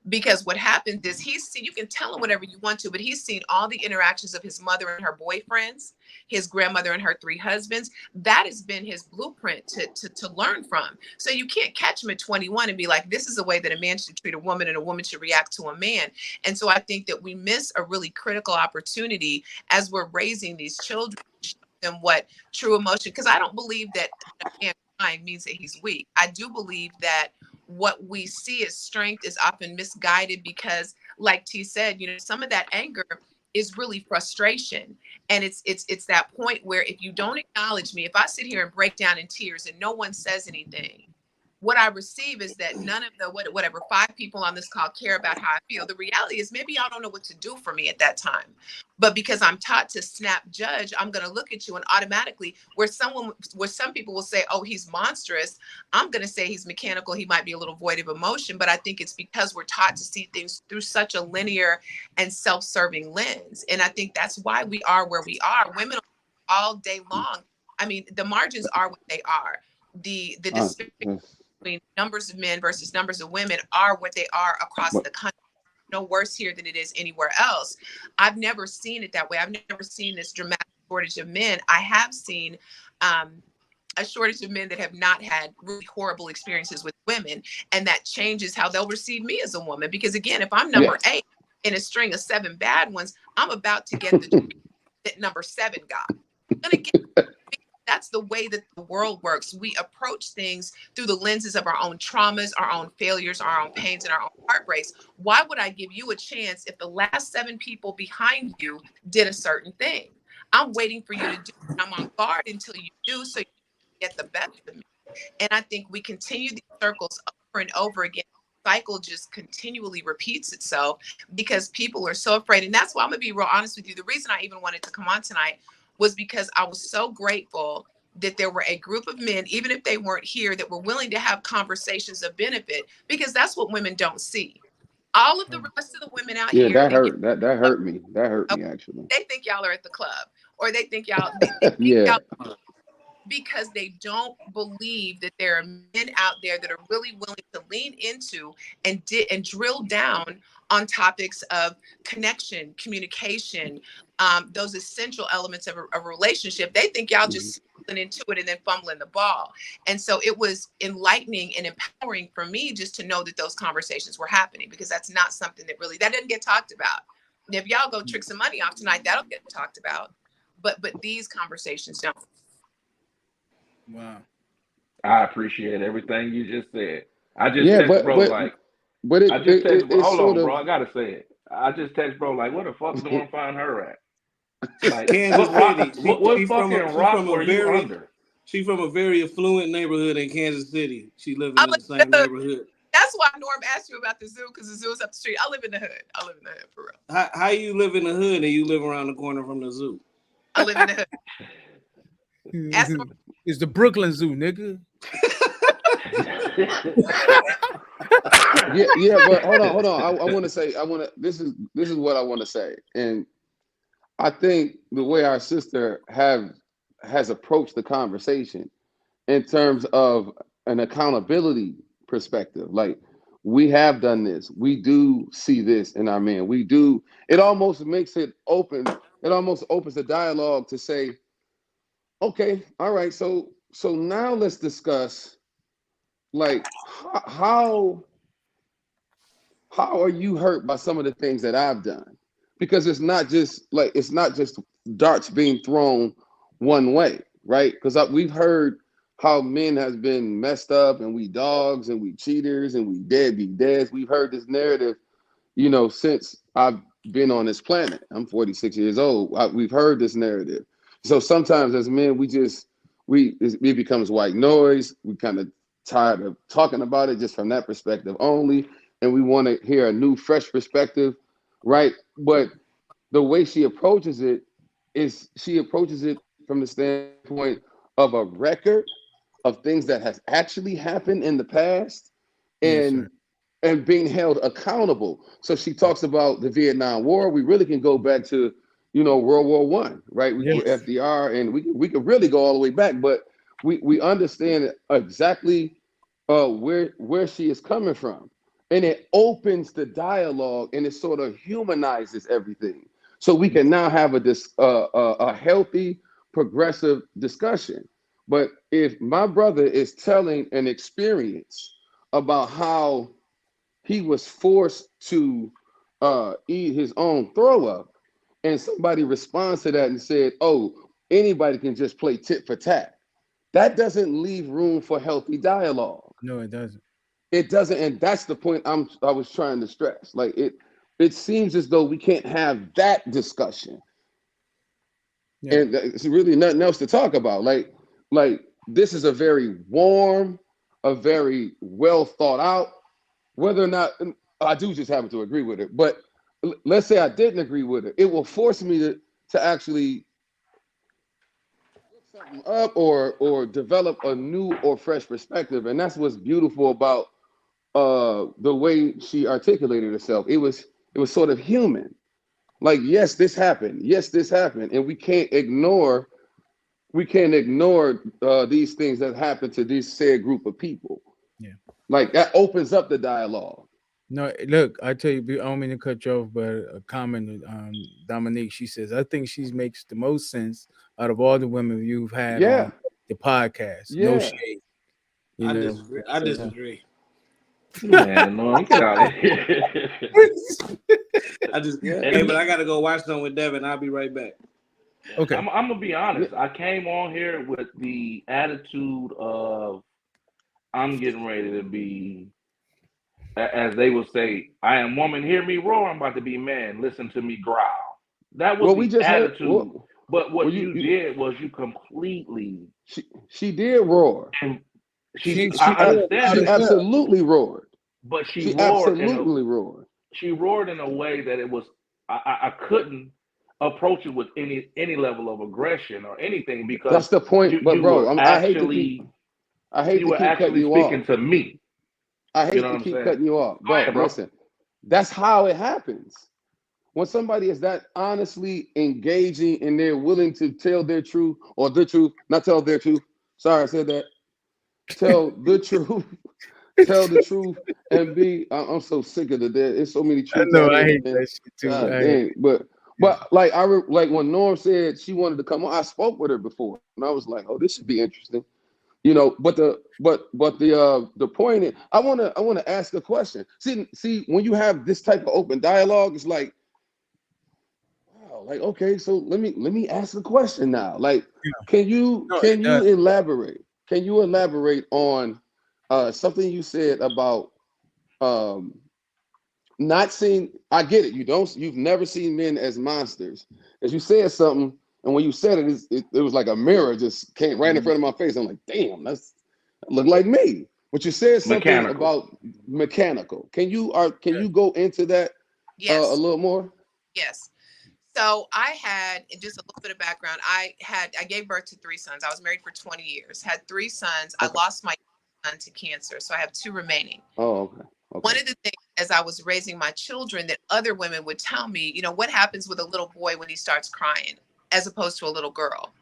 Because what happens is you can tell him whatever you want to, but he's seen all the interactions of his mother and her boyfriends, his grandmother and her 3 husbands. That has been his blueprint to learn from. So you can't catch him at 21 and be like, this is the way that a man should treat a woman and a woman should react to a man. And so I think that we miss a really critical opportunity as we're raising these children to show them what true emotion, because I don't believe that a man crying means that he's weak. I do believe that what we see as strength is often misguided, because, like T said, some of that anger is really frustration. And it's that point where if you don't acknowledge me, if I sit here and break down in tears and no one says anything, what I receive is that none of the whatever 5 people on this call care about how I feel. The reality is maybe y'all don't know what to do for me at that time. But because I'm taught to snap judge, I'm going to look at you and automatically, where some people will say, oh, he's monstrous, I'm going to say he's mechanical. He might be a little void of emotion, but I think it's because we're taught to see things through such a linear and self-serving lens. And I think that's why we are where we are. Women all day long. I mean, the margins are what they are. The disparity between numbers of men versus numbers of women are what they are across the country. No worse here than it is anywhere else. I've never seen it that way. I've never seen this dramatic shortage of men. I have seen a shortage of men that have not had really horrible experiences with women, and that changes how they'll receive me as a woman. Because again, if I'm number 8 in a string of 7 bad ones, I'm about to get the that number 7 got. I'm gonna get. That's the way that the world works. We approach things through the lenses of our own traumas, our own failures, our own pains, and our own heartbreaks. Why would I give you a chance if the last 7 people behind you did a certain thing? I'm waiting for you to do it. I'm on guard until you do, so you get the best of me. And I think we continue these circles over and over again. The cycle just continually repeats itself because people are so afraid. And that's why I'm going to be real honest with you. The reason I even wanted to come on tonight was because I was so grateful that there were a group of men, even if they weren't here, that were willing to have conversations of benefit, because that's what women don't see. All of the rest of the women out Yeah, here, that hurt. That hurt me. That hurt me actually. they think y'all are at the club, or they think they think Yeah. y'all, because they don't believe that there are men out there that are really willing to lean into and drill down on topics of connection, communication, those essential elements of a relationship. They think y'all just into it and then fumbling the ball. And so it was enlightening and empowering for me just to know that those conversations were happening, because that's not something that doesn't get talked about. And if y'all go trick some money off tonight, that'll get talked about. But these conversations don't. Wow. I appreciate everything you just said. I just Yeah, text bro like, but I just text bro, it's hold sort on, of, bro, I gotta say it. I just text bro like, where the fuck Norm find her at? Like, Kansas City. what She's fucking rock were you under? She's from a very affluent neighborhood in Kansas City. She living I in live the same neighborhood. That's why Norm asked you about the zoo, because the zoo is up the street. I live in the hood. For real. How you live in the hood and you live around the corner from the zoo? I live in the hood. It's the Brooklyn Zoo, nigga. yeah, but hold on. I want to say, this is what I want to say. And I think the way our sister has approached the conversation in terms of an accountability perspective, like, we have done this. We do see this in our men. We do. It almost makes it open. It almost opens the dialogue to say, okay, all right. So now let's discuss, like, how are you hurt by some of the things that I've done? Because it's not just darts being thrown one way, right? Because we've heard how men has been messed up, and we dogs, and we cheaters, and we deadbeat dads. We've heard this narrative, since I've been on this planet. I'm 46 years old. We've heard this narrative. So sometimes as men, it becomes white noise. We kind of tired of talking about it just from that perspective only, and we want to hear a new, fresh perspective, right? But the way she approaches it is from the standpoint of a record of things that has actually happened in the past, and being held accountable. So she talks about the Vietnam War. We really can go back to, World War I, right? FDR, and we could really go all the way back, but we understand exactly where she is coming from, and it opens the dialogue, and it sort of humanizes everything, so we can now have a healthy, progressive discussion. But if my brother is telling an experience about how he was forced to eat his own throw up, and somebody responds to that and said, "Oh, anybody can just play tit for tat," that doesn't leave room for healthy dialogue. No, it doesn't. It doesn't, and that's the point I was trying to stress. Like, it seems as though we can't have that discussion, and it's really nothing else to talk about. Like this is a very warm, a very well thought out. Whether or not I do just happen to agree with it, but let's say I didn't agree with it, it will force me to actually look something up or develop a new or fresh perspective. And that's what's beautiful about the way she articulated herself. It was sort of human. Like, yes, this happened. Yes, this happened, and we can't ignore these things that happen to this said group of people. Yeah, like that opens up the dialogue. No, look, I tell you, I don't mean to cut you off, but a comment, Dominique, she says, I think she makes the most sense out of all the women you've had on the podcast. Yeah. No shade. I disagree. Man, no, get out of here. Hey, but I gotta go watch them with Devin. I'll be right back. Okay. I'm gonna be honest. I came on here with the attitude of I'm getting ready to be, as they would say, I am woman, hear me roar. I'm about to be man, listen to me growl. That was the attitude. But what you did was you completely. She did roar. I understand She it, absolutely roared. but She absolutely roared. she roared in a way that it was I couldn't approach it with any level of aggression or anything because That's the point. But you bro, were I hate to keep cutting you speaking off. to me. I You hate know to what I'm keep saying? cutting you off. Go Bro, ahead, bro. listen. That's how it happens. When somebody is that honestly engaging and they're willing to tell their truth or the truth, not tell their truth. Sorry, I said that. Tell the truth. Tell the truth and be. I'm so sick of it. There's so many I truths know out I here, hate man. that shit too. God I hate dang. But like like when Norm said she wanted to come on, I spoke with her before, and I was like, oh, this should be interesting. You know, but the point is, I wanna ask a question. See, when you have this type of open dialogue, it's like, wow, like okay, so let me ask a question now. Like, Yeah. can you No, it does. elaborate? Can you elaborate on something you said about um not seeing? I get it. You've never seen men as monsters. As you said something, and when you said it, it was like a mirror just came right in front of my face. I'm like, damn, that look like me. But you said something Mechanical. about mechanical. Can you go into that a Yes, little more? yes. So I had just a little bit of background. I gave birth to 3 sons. I was married for 20 years, had 3 sons. I Okay. lost my son to cancer, so I have 2 remaining. Oh, okay. One Okay. of the things as I was raising my children that other women would tell me, what happens with a little boy when he starts crying as opposed to a little girl.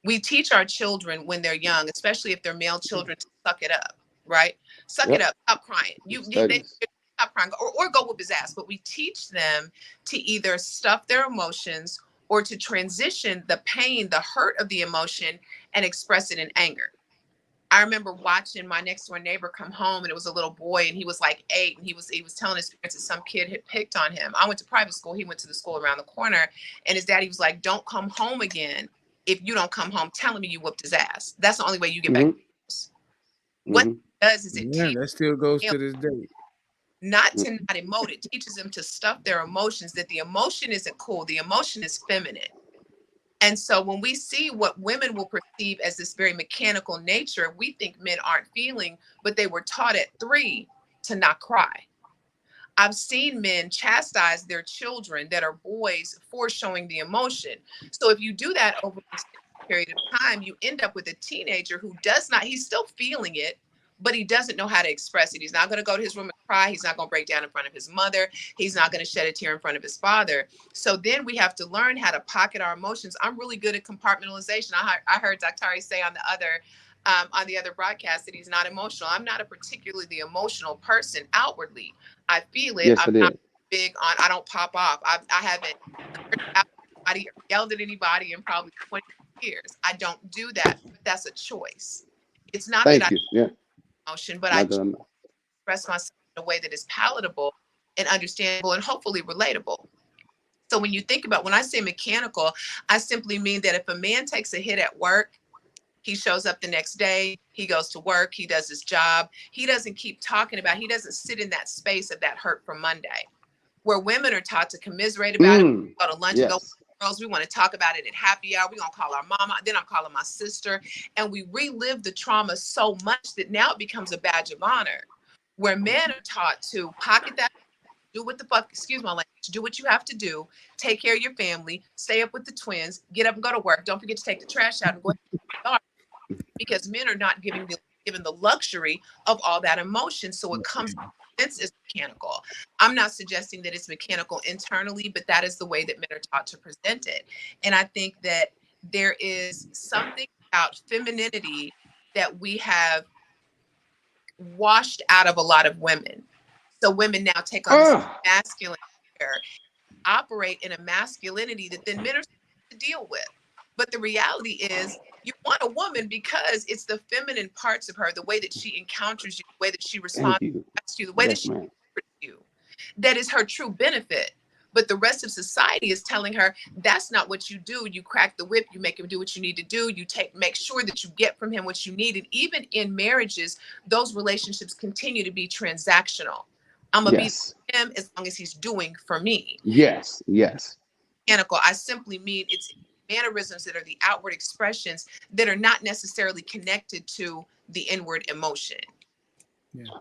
We teach our children when they're young, especially if they're male children, to suck it up, right? Suck it Yep. up, stop crying. They Studies. stop crying or go whoop his ass. But we teach them to either stuff their emotions or to transition the pain, the hurt of the emotion and express it in anger. I remember watching my next door neighbor come home, and it was a little boy, and he was like 8, and he was telling his parents that some kid had picked on him. I went to private school. He went to the school around the corner, and his daddy was like, "Don't come home again if you don't come home telling me you whooped his ass. That's the only way you get back." Mm-hmm. What Mm-hmm. it does is it Yeah, teaches that still goes them to this day. not to not emote. It teaches them to stuff their emotions. That the emotion isn't cool. The emotion is feminine. And so when we see what women will perceive as this very mechanical nature, we think men aren't feeling, but they were taught at 3 to not cry. I've seen men chastise their children that are boys for showing the emotion. So if you do that over a period of time, you end up with a teenager who he's still feeling it, but he doesn't know how to express it. He's not going to go to his room and cry. He's not going to break down in front of his mother. He's not going to shed a tear in front of his father. So then we have to learn how to pocket our emotions. I'm really good at compartmentalization. I heard Dr. say on the other broadcast that he's not emotional. I'm not a particularly emotional person outwardly. I feel it. Yes, I'm it not is. big on. I don't pop off. I haven't yelled at anybody in probably 20 years. I don't do that. But that's a choice. It's not that Thank I you. Yeah. emotion, but I Not that I'm not. express myself in a way that is palatable and understandable and hopefully relatable. So when you think about when I say mechanical, I simply mean that if a man takes a hit at work, he shows up the next day, he goes to work, he does his job. He doesn't keep talking about, he doesn't sit in that space of that hurt from Monday, where women are taught to commiserate about it, go to lunch and go, Yes. girls, we want to talk about it at happy hour. We're going to call our mama. Then I'm calling my sister. And we relive the trauma so much that now it becomes a badge of honor, where men are taught to pocket that, do what the fuck, excuse my language, do what you have to do, take care of your family, stay up with the twins, get up and go to work. Don't forget to take the trash out and go ahead, because men are not given the luxury of all that emotion. So it comes as mechanical. I'm not suggesting that it's mechanical internally, but that is the way that men are taught to present it. And I think that there is something about femininity that we have washed out of a lot of women. So women now take on this masculine care, operate in a masculinity that then men are to deal with. But the reality is you want a woman because it's the feminine parts of her, the way that she encounters you, the way that she responds Thank you. to you, the way that Yes, she ma'am. treats you. That is her true benefit. But the rest of society is telling her that's not what you do. You crack the whip, you make him do what you need to do. You make sure that you get from him what you need. And even in marriages, those relationships continue to be transactional. I'm gonna be Yes. with him as long as he's doing for me. Yes. Yes. Mechanical. I simply mean it's mannerisms that are the outward expressions that are not necessarily connected to the inward emotion.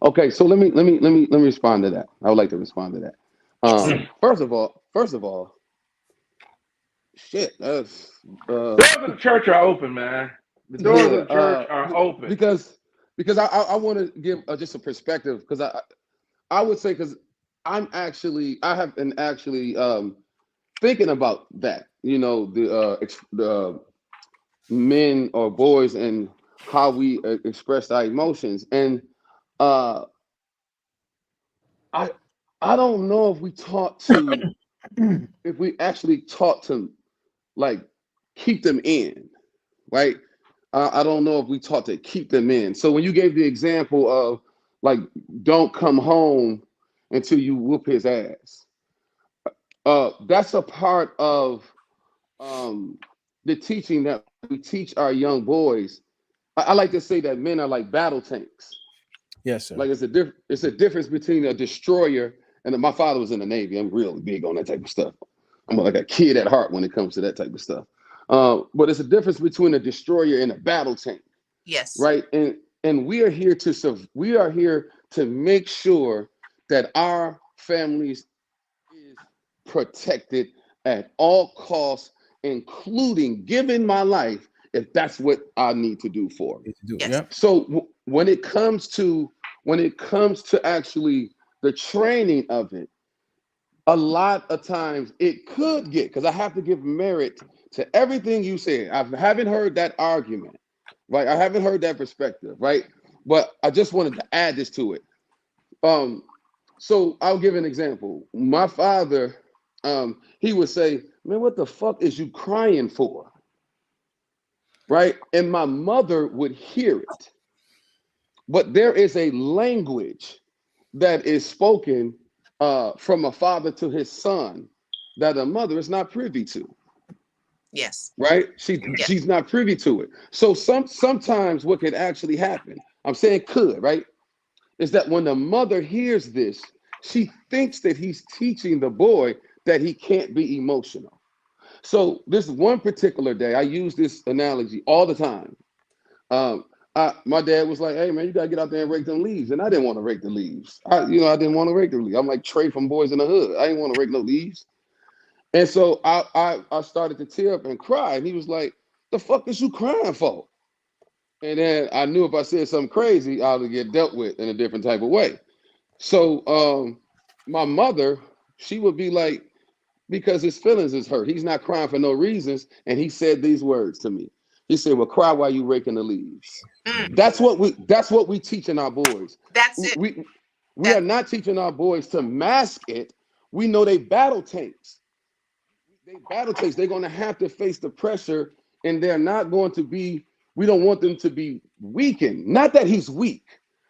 Okay, so let me respond to that. I would like to respond to that. Yes. First of all, shit. That's Doors of the church are open, man. The doors of the church are open. because I want to give just a perspective, because I would say, because I have been actually thinking about that, you know, the men or boys and how we express our emotions. And I don't know if we taught to if we actually taught to, like, keep them in, right? I don't know if we taught to keep them in. So when you gave the example of, like, don't come home until you whoop his ass, that's a part of the teaching that we teach our young boys. I like to say that men are like battle tanks. Yes, sir. Like, it's a difference between a destroyer and my father was in the Navy. I'm really big on that type of stuff. I'm like a kid at heart when it comes to that type of stuff. But it's a difference between a destroyer and a battle tank. Yes. Right. And we are here to make sure that our families is protected at all costs, including giving my life if that's what I need to do for it. Yes. Yep. So when it comes to actually the training of it, a lot of times it could get, because I have to give merit to everything you said. I haven't heard that argument, right? I haven't heard that perspective, right? But I just wanted to add this to it. So I'll give an example. My father, he would say, "Man, what the fuck is you crying for?" Right? And my mother would hear it. But there is a language that is spoken from a father to his son that a mother is not privy to. Yes. Right? She's not privy to it. So sometimes what could actually happen, I'm saying could, right, is that when the mother hears this, she thinks that he's teaching the boy that he can't be emotional. So this one particular day, I use this analogy all the time. My dad was like, "Hey man, you gotta get out there and rake them leaves," and I didn't want to rake the leaves. I didn't want to rake the leaves. I'm like Trey from Boys in the Hood. I didn't want to rake no leaves. And so I started to tear up and cry, and he was like, "The fuck is you crying for?" And then I knew if I said something crazy, I would get dealt with in a different type of way. So my mother, she would be like, because his feelings is hurt. He's not crying for no reasons. And he said these words to me. He said, "Well, cry while you raking the leaves." Mm. That's what we teaching our boys. That's it. We are not teaching our boys to mask it. We know they battle tanks. They're going to have to face the pressure, and they're not going to be, we don't want them to be weakened. Not that he's weak,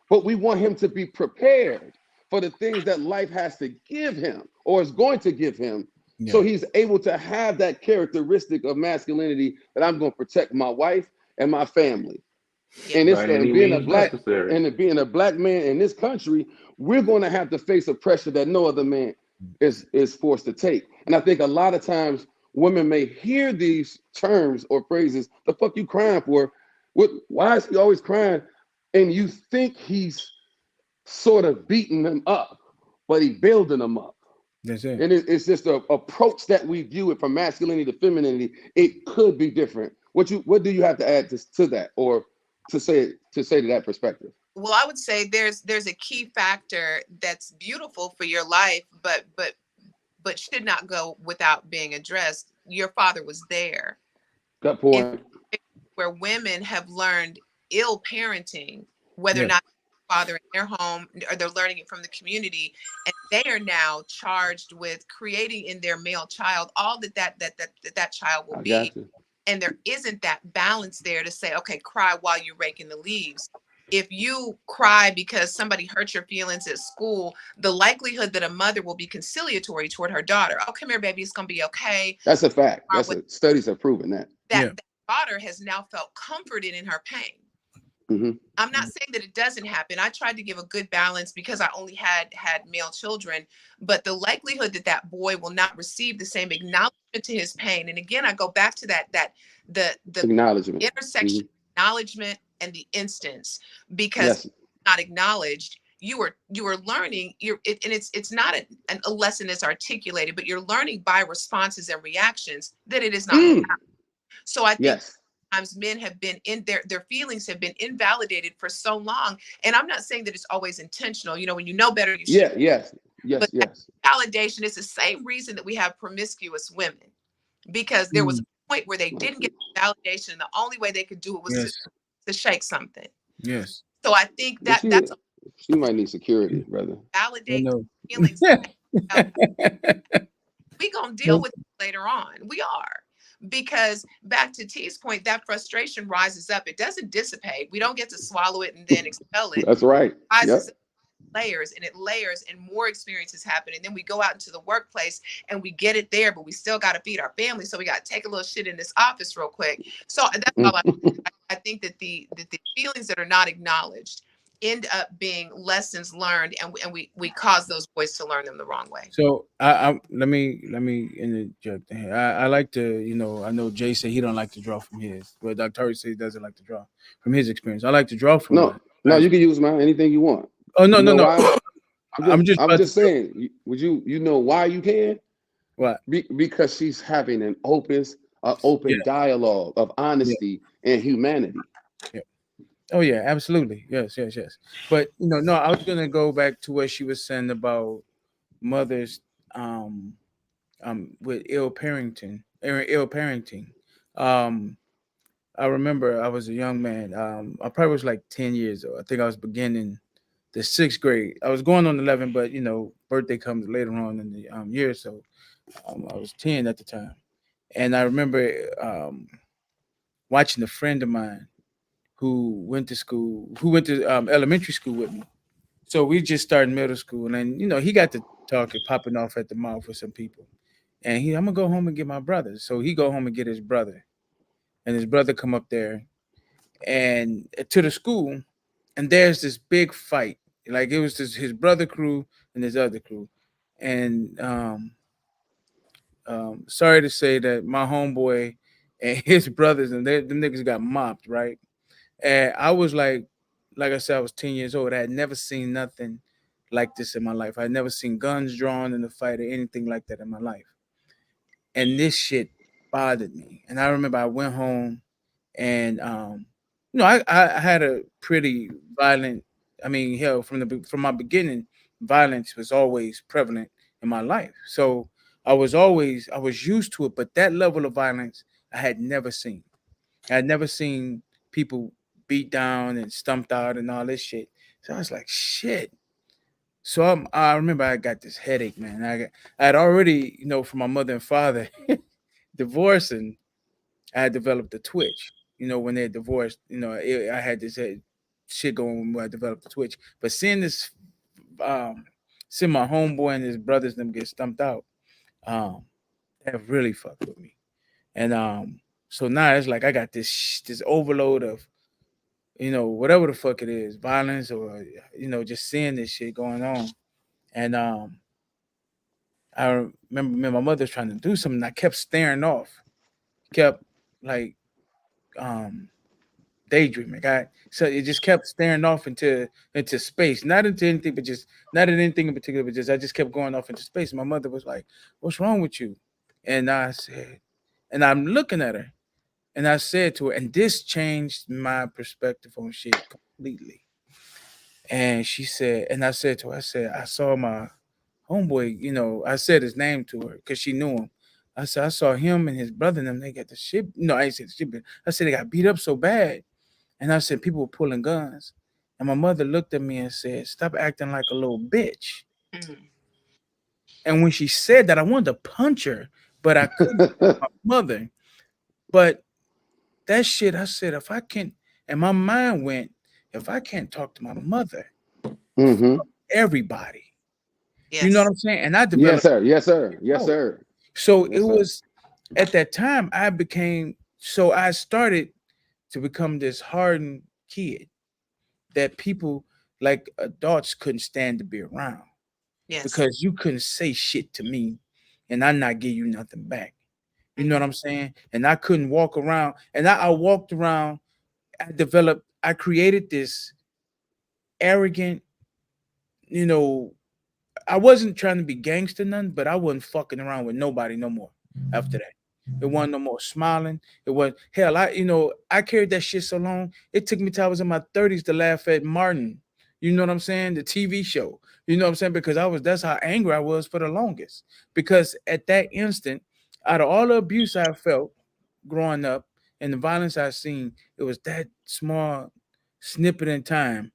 but we want him to be prepared for the things that life has to give him or is going to give him. Yeah. So he's able to have that characteristic of masculinity, that I'm going to protect my wife and my family. Yeah. And it's being a black man in this country, we're going to have to face a pressure that no other man is forced to take. And I think a lot of times women may hear these terms or phrases, "The fuck you crying for? Why is he always crying?" And you think he's sort of beating them up, but he building them up. That's it. And it's just an approach that we view it from masculinity to femininity. It could be different. What do you have to add to that, or to say to that perspective? Well, I would say there's a key factor that's beautiful for your life, but should not go without being addressed. Your father was there. Good point. Where women have learned ill parenting, whether or not father in their home or they're learning it from the community, and they are now charged with creating in their male child all that child will be. And there isn't that balance there to say, okay, cry while you're raking the leaves. If you cry because somebody hurt your feelings at school, the likelihood that a mother will be conciliatory toward her daughter, "Oh, come here, baby, it's gonna be okay." That's a fact. Studies have proven that. That daughter has now felt comforted in her pain. Mhm. I'm not saying that it doesn't happen. I tried to give a good balance because I only had male children, but the likelihood that that boy will not receive the same acknowledgement to his pain. And again, I go back to that the Acknowledgement. intersection Mhm. of acknowledgement and the instance, because Yes. not acknowledged, you are learning. And it's not a lesson that's articulated, but you're learning by responses and reactions that it is not. Mm. So I think Yes. sometimes men have been in their feelings have been invalidated for so long. And I'm not saying that it's always intentional. You know, when you know better, you should. Yeah. Yes. Yes. But that Yes. validation is the same reason that we have promiscuous women, because there was Mm, a point where they didn't get validation, and the only way they could do it was yes, to shake something. yes. So I think But that's a she might need security, brother. I validate know. feelings. We gonna deal with it later on. We are. Because back to T's point, that frustration rises up. It doesn't dissipate. We don't get to swallow it and then expel it. That's right. It rises Yep. up layers, and it layers, and more experiences happen. And then we go out into the workplace and we get it there, but we still got to feed our family. So we got to take a little shit in this office real quick. So that's all I think that the feelings that are not acknowledged end up being lessons learned, and we cause those boys to learn them the wrong way. So I let me interject here. I like to, I know Jay said he don't like to draw from his, but Dr. Harry said he doesn't like to draw from his experience. I like to draw from No, mine. no, you can use mine anything you want. Oh no, You no, know no. why? I'm just I'm about just to, saying. Would you know why you can? what? Because she's having an open Yeah, dialogue of yeah, honesty and humanity. yeah. Oh yeah, absolutely. Yes, yes, yes. But no, I was gonna go back to what she was saying about mothers with ill parenting. Um I remember I was a young man. I probably was like 10 years old. I think I was beginning the 6th grade. I was going on 11, but birthday comes later on in the year. So I was 10 at the time. And I remember watching a friend of mine who went to elementary school with me. So we just started middle school. And then, he got to talking, popping off at the mouth with some people. And I'm going to go home and get my brother. So he go home and get his brother. And his brother come up there and to the school, and there's this big fight. Like it was his brother crew and his other crew, and sorry to say that my homeboy and his brothers and them niggas got mopped, right? And I was like I said, I was 10 years old. I had never seen nothing like this in my life. I had never seen guns drawn in a fight or anything like that in my life. And this shit bothered me. And I remember I went home and I had a pretty violent. I mean, hell, from my beginning, violence was always prevalent in my life. So I was used to it, but that level of violence I had never seen. I had never seen people beat down and stumped out and all this shit. So I was like, shit. So I remember I got this headache, man. I had already, from my mother and father divorcing, I had developed a twitch. When they divorced, I had this shit going when I developed the twitch. But seeing my homeboy and his brothers them get stumped out, that really fucked with me. And so now it's like I got this overload of, whatever the fuck it is, violence or just seeing this shit going on. And I remember my mother was trying to do something. I kept staring off, kept like daydreaming. So it just kept staring off into space, not into anything, but just not at anything in particular, but just I just kept going off into space. My mother was like, "What's wrong with you?" And I said, and I'm looking at her, and I said to her, and this changed my perspective on shit completely. And she said, and I said to her, I said, I saw my homeboy, I said his name to her because she knew him. I said, I saw him and his brother and them, they got the shit. No, I didn't say the shit, but I said they got beat up so bad. And I said, people were pulling guns. And my mother looked at me and said, stop acting like a little bitch. Mm. And when she said that, I wanted to punch her, but I couldn't punch my mother. But that shit, I said, if I can't, and my mind went, if I can't talk to my mother, Mm-hmm. everybody. Yes. You know what I'm saying? And I Yes, developed. sir. Yes, sir. Yes, sir. So Yes, it sir. was at that time I started to become this hardened kid. that people like adults couldn't stand to be around Yes. because you couldn't say shit to me and I not give you nothing back. You know what I'm saying? And I couldn't walk around. And I walked around. I created this arrogant, you know, I wasn't trying to be gangster none, but I wasn't fucking around with nobody no more after that. It wasn't no more smiling. It was hell. I carried that shit so long. It took me till I was in my 30s to laugh at Martin. You know what I'm saying? The TV show. You know what I'm saying? Because that's how angry I was for the longest. Because at that instant, out of all the abuse I felt growing up and the violence I seen, it was that small snippet in time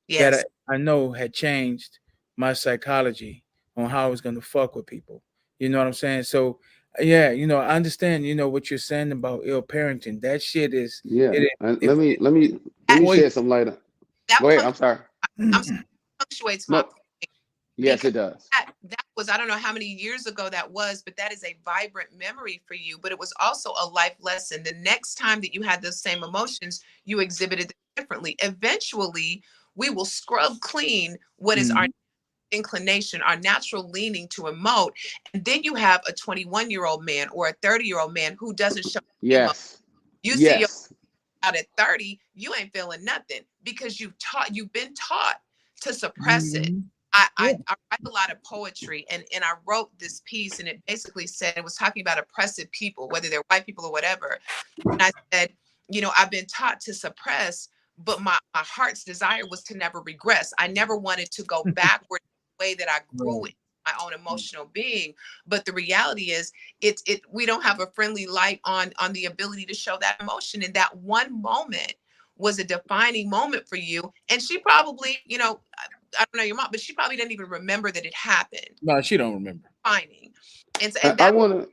that Yes. I know had changed my psychology on how I was going to fuck with people. You know what I'm saying? So, yeah, I understand, what you're saying about ill parenting. That shit is, Yeah. it, And it, let me That, shed some light on. that Go ahead. I'm sorry. punctuates my No. point. Yes, it does. That was, I don't know how many years ago that was, but that is a vibrant memory for you. But it was also a life lesson. The next time that you had those same emotions, you exhibited them differently. Eventually, we will scrub clean what is our inclination, our natural leaning to emote. And then you have a 21-year-old man or a 30-year-old man who doesn't show emotion. Yes. You see your Yes. out at 30, you ain't feeling nothing because you've been taught to suppress it. I write a lot of poetry and I wrote this piece and it basically said, it was talking about oppressive people, whether they're white people or whatever. And I said, I've been taught to suppress, but my heart's desire was to never regress. I never wanted to go backward the way that I grew in my own emotional being. But the reality is we don't have a friendly light on the ability to show that emotion. And that one moment was a defining moment for you. And she probably, I don't know your mom, but she probably didn't even remember that it happened. No, she don't remember. Defining. And I that want to.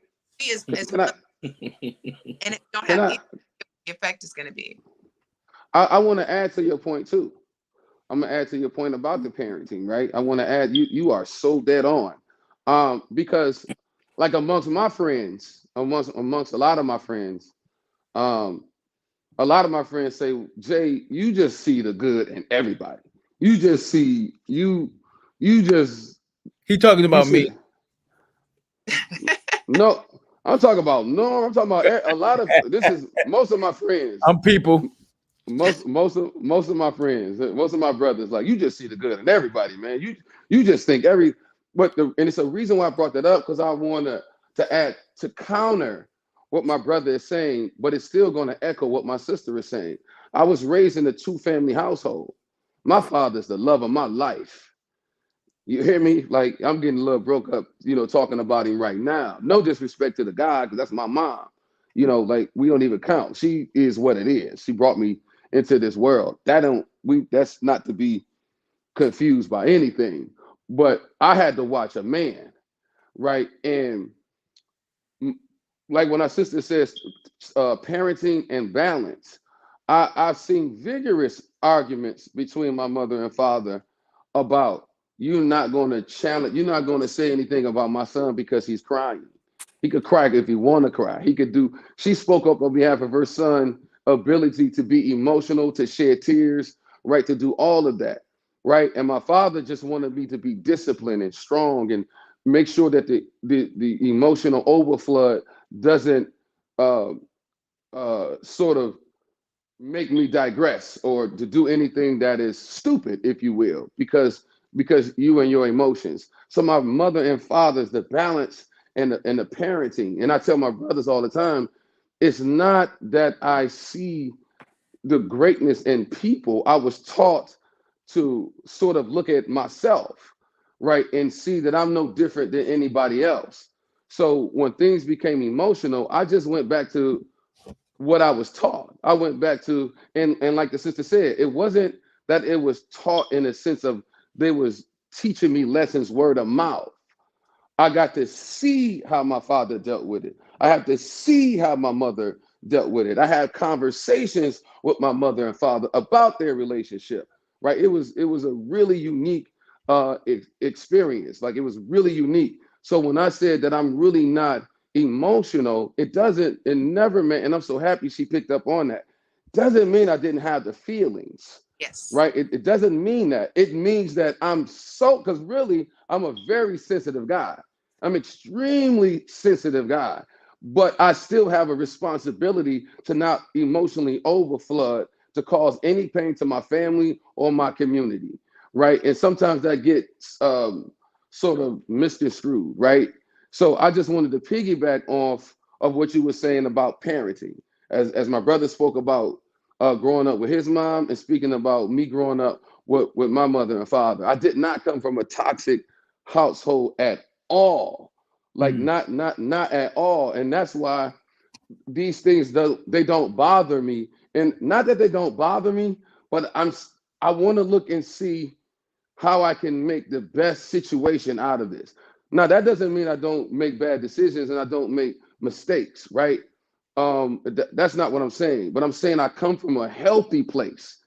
is Can I? and it don't Can have I? any effect is going to be. I want to add to your point too. I'm gonna add to your point about the parenting, right? I want to add you are so dead on. Because like amongst my friends, amongst a lot of my friends, a lot of my friends say, Jay, you just see the good in everybody. You just see you just He talking you about see me. no, I'm talking about no, I'm talking about a lot of this is most of my friends. I'm people. Most of my friends, most of my brothers, like you just see the good in everybody, man. You just think and it's a reason why I brought that up because I want to add to counter what my brother is saying, but it's still going to echo what my sister is saying. I was raised in a 2-family household. My father's the love of my life. You hear me? Like I'm getting a little broke up, talking about him right now. No disrespect to the guy, because that's my mom. Like we don't even count. She is what it is. She brought me into this world. That's not to be confused by anything. But I had to watch a man, right? And like when our sister says parenting and balance, I've seen vigorous arguments between my mother and father about you're not going to challenge, you're not going to say anything about my son because he's crying. He could cry if he want to cry. She spoke up on behalf of her son ability to be emotional, to shed tears, right? To do all of that, right? And my father just wanted me to be disciplined and strong and make sure that the emotional overflood doesn't sort of make me digress or to do anything that is stupid, if you will, because you and your emotions. So my mother and father's the balance and the parenting. And I tell my brothers all the time, it's not that I see the greatness in people. I was taught to sort of look at myself, right, and see that I'm no different than anybody else. So when things became emotional, I just went back to what I was taught. I went back to, and like the sister said, it wasn't that it was taught in a sense of they was teaching me lessons word of mouth. I got to see how my father dealt with it. I have to see how my mother dealt with it. I had conversations with my mother and father about their relationship. Right? It was a really unique experience. Like it was really unique. So when I said that I'm really not emotional, it never meant, and I'm so happy she picked up on that. Doesn't mean I didn't have the feelings. Yes. right? It doesn't mean that. It means that because really, I'm a very sensitive guy. I'm extremely sensitive guy, but I still have a responsibility to not emotionally overflood to cause any pain to my family or my community, right? And sometimes that gets sort of misconstrued, right? So I just wanted to piggyback off of what you were saying about parenting, as my brother spoke about growing up with his mom, and speaking about me growing up with my mother and father. I did not come from a toxic household at all, like Mm. not at all, and that's why these things they don't bother me, and not that they don't bother me, but I want to look and see how I can make the best situation out of this. Now, that doesn't mean I don't make bad decisions and I don't make mistakes, right? That's not what I'm saying. But I'm saying I come from a healthy place,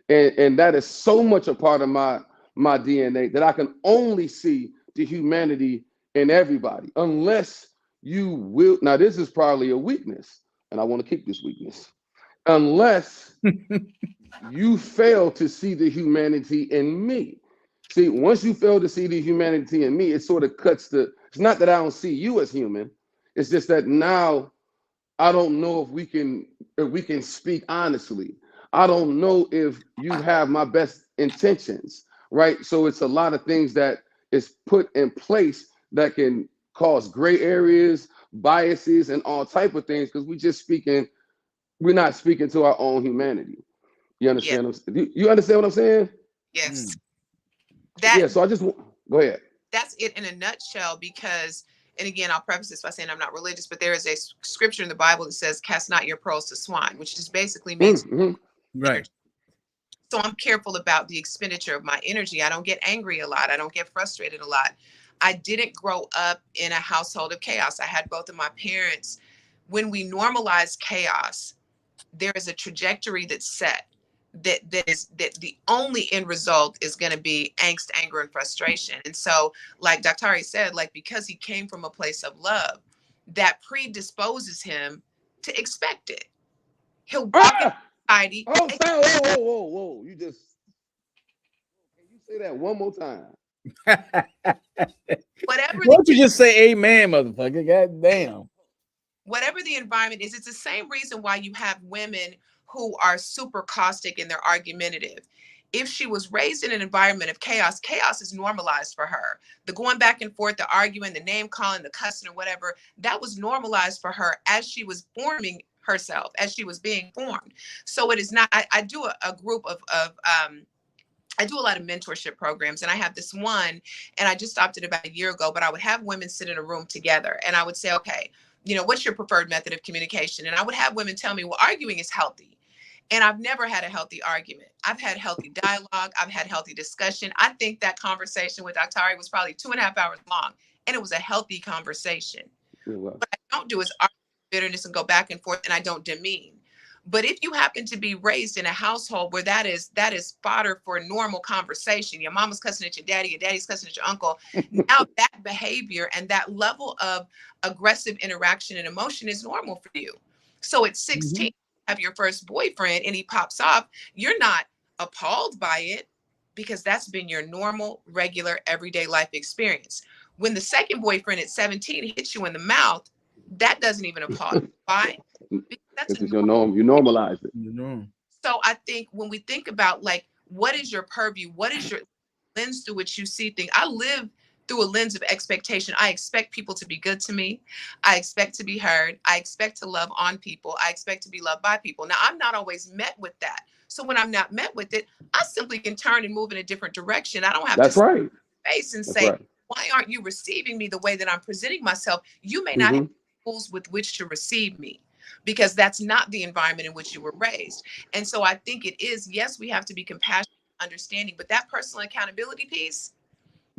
and that is so much a part of my DNA that I can only see the humanity in everybody, unless you will. Now, this is probably a weakness, and I want to keep this weakness, unless you fail to see the humanity in me. See, once you fail to see the humanity in me, it sort of cuts it's not that I don't see you as human. It's just that now I don't know if we can speak honestly. I don't know if you have my best intentions, right? So it's a lot of things that is put in place that can cause gray areas, biases, and all type of things because we're not speaking to our own humanity. You Yes. understand? You understand what I'm saying? Yes. Mm. That Yeah. So go ahead. that's it in a nutshell. Because, and again, I'll preface this by saying I'm not religious, but there is a scripture in the Bible that says, "Cast not your pearls to swine," which just basically means Mm-hmm. Right. energy. So I'm careful about the expenditure of my energy. I don't get angry a lot. I don't get frustrated a lot. I didn't grow up in a household of chaos. I had both of my parents. When we normalize chaos, there is a trajectory that's set, that the only end result is going to be angst, anger, and frustration. And so, like Dr. Ari said, like, because he came from a place of love, that predisposes him to expect it. He'll walk in Ah! society. Oh, stop. Whoa. Can you say that one more time? Whatever Why don't you just say amen, motherfucker? God damn. whatever the environment is, it's the same reason why you have women who are super caustic and they're argumentative. If she was raised in an environment of chaos, chaos is normalized for her. The going back and forth, the arguing, the name calling, the cussing, or whatever, that was normalized for her as she was forming herself, as she was being formed. So it is not. I do a group of I do a lot of mentorship programs, and I have this one, and I just stopped it about a year ago, but I would have women sit in a room together, and I would say, okay, what's your preferred method of communication? And I would have women tell me, well, arguing is healthy. And I've never had a healthy argument. I've had healthy dialogue. I've had healthy discussion. I think that conversation with Dr. Ari was probably 2.5 hours long, and it was a healthy conversation. Well, What I don't do is argue bitterness and go back and forth, and I don't demean. But if you happen to be raised in a household where that is fodder for normal conversation, your mama's cussing at your daddy, your daddy's cussing at your uncle, now that behavior and that level of aggressive interaction and emotion is normal for you. So at 16, you have your first boyfriend and he pops off, you're not appalled by it because that's been your normal, regular, everyday life experience. When the second boyfriend at 17 hits you in the mouth, that doesn't even appall you. Why? Because that's this a is your norm. You normalize it. You know. so I think when we think about, like, what is your purview? What is your lens through which you see things? I live through a lens of expectation. I expect people to be good to me. I expect to be heard. I expect to love on people. I expect to be loved by people. Now, I'm not always met with that. So when I'm not met with it, I simply can turn and move in a different direction. I don't have That's to right. face and That's say, right. why aren't you receiving me the way that I'm presenting myself? You may not Mm-hmm. have tools with which to receive me because that's not the environment in which you were raised. And so I think it is, yes, we have to be compassionate, understanding, but that personal accountability piece,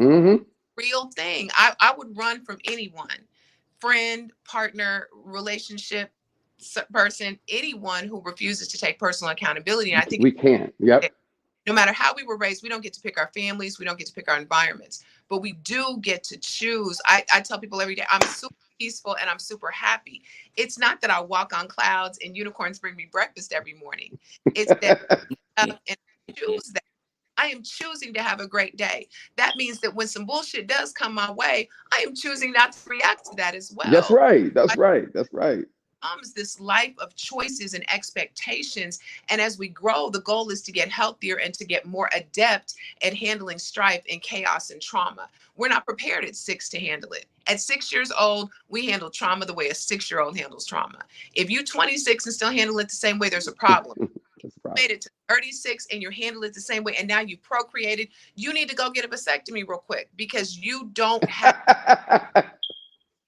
Mm-hmm. real thing. I would run from anyone, friend, partner, relationship person, anyone who refuses to take personal accountability. And I think We can. Yep. no matter how we were raised, we don't get to pick our families, we don't get to pick our environments, but we do get to choose. I tell people every day, I'm super peaceful and I'm super happy. It's not that I walk on clouds and unicorns bring me breakfast every morning. It's that and choose that. I am choosing to have a great day. That means that when some bullshit does come my way, I am choosing not to react to that as That's well. right. That's right. That's right. Comes this life of choices and expectations. And as we grow, the goal is to get healthier and to get more adept at handling strife and chaos and trauma. We're not prepared at 6 to handle it. At 6 years old, we handle trauma the way a 6-year-old handles trauma. If you're 26 and still handle it the same way, there's a problem. That's right. Made it to 36 and you're handling it the same way, and now you procreated, you need to go get a vasectomy real quick, because you don't have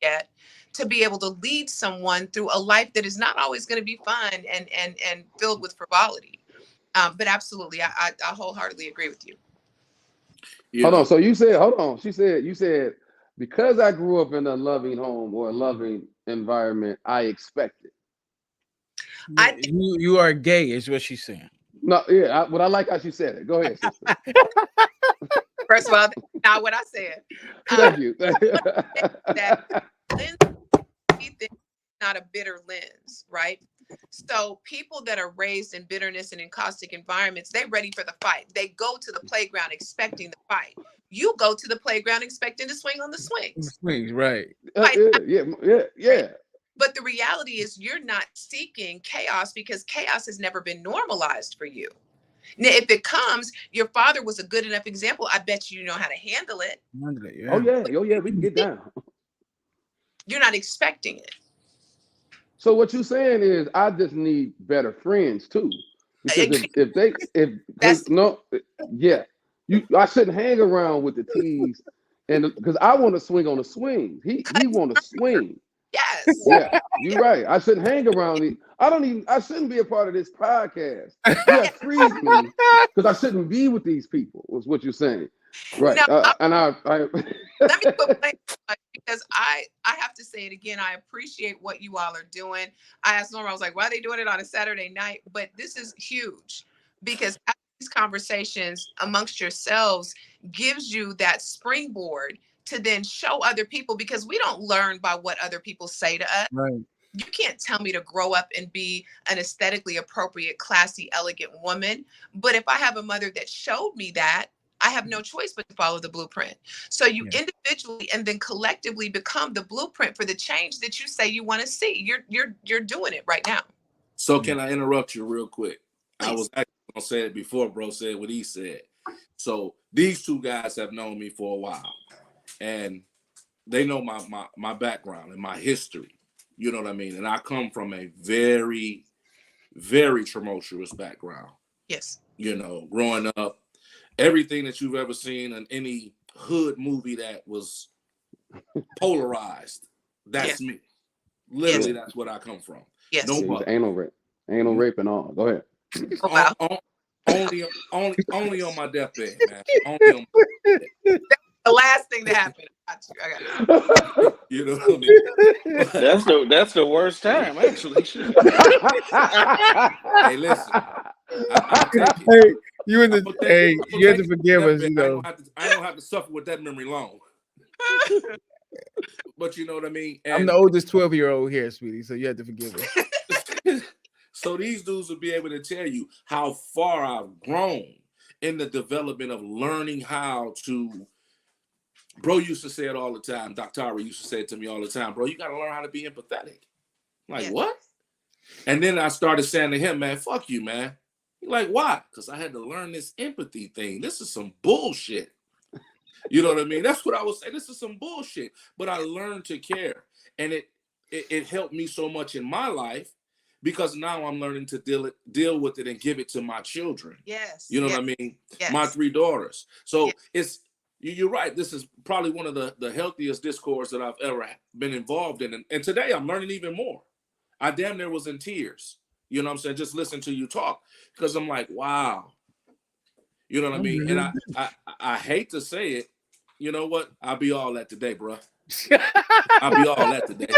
yet to be able to lead someone through a life that is not always going to be fun and filled with frivolity. But absolutely, I wholeheartedly agree with you. Hold on. So you said, hold on. You said, because I grew up in a loving home or a loving environment, I expect it. I think, You are gay, is what she's saying. No, yeah, but I like how she said it. Go ahead, sister. first of all, that's not what I said. Thank you. That lens, not a bitter lens, right? So people that are raised in bitterness and in caustic environments, they're ready for the fight. They go to the playground expecting the fight. You go to the playground expecting to swing on the swings. Swings, right. Yeah. But the reality is you're not seeking chaos, because chaos has never been normalized for you. Now, if it comes, your father was a good enough example. I bet you know how to handle it. Oh yeah, we can get down. You're not expecting it. So what you're saying is, I just need better friends too, because I shouldn't hang around with the T's, and because I want to swing on the swing. He want to swing. Yes. Yeah, you're right. I shouldn't hang around. I shouldn't be a part of this podcast. You have freed me, because I shouldn't be with these people, was what you're saying. Right. No, and I let me put blame, because I have to say it again. I appreciate what you all are doing. I asked Norma, I was like, why are they doing it on a Saturday night? But this is huge, because these conversations amongst yourselves gives you that springboard to then show other people, because we don't learn by what other people say to us. Right. You can't tell me to grow up and be an aesthetically appropriate, classy, elegant woman. But if I have a mother that showed me that, I have no choice but to follow the blueprint. So you individually and then collectively become the blueprint for the change that you say you want to see. You're doing it right now. So can I interrupt you real quick? Please. I was actually gonna say it before bro said what he said. So these two guys have known me for a while, and they know my background and my history. You know what I mean? And I come from a very, very tumultuous background. Yes. You know, growing up, everything that you've ever seen in any hood movie that was polarized, that's me. Literally, that's what I come from. Yes. No anal rape and all. Go ahead. Oh, wow. Only on my deathbed, man. Only on my deathbed. The last thing that happened. I got you. You know what I mean? That's the worst time, actually. Hey, listen. Hey, you have to forgive us, you know. I don't have to suffer with that memory long. But you know what I mean? And I'm the oldest 12-year-old here, sweetie, so you have to forgive us. So these dudes will be able to tell you how far I've grown in the development of learning how to. Bro used to say it all the time. Dr. Ari used to say it to me all the time. Bro, you got to learn how to be empathetic. I'm like, what? And then I started saying to him, man, fuck you, man. He's like, why? Because I had to learn this empathy thing. This is some bullshit. You know what I mean? That's what I was saying. This is some bullshit. But I learned to care. And it helped me so much in my life, because now I'm learning to deal with it and give it to my children. Yes. You know what I mean? Yes. My 3 daughters. So you're right. This is probably one of the healthiest discourse that I've ever been involved in. And today I'm learning even more. I damn near was in tears. You know what I'm saying? Just listen to you talk, because I'm like, wow. You know what I mean? And I hate to say it. You know what? I'll be all that today, bro. I'll be all that today.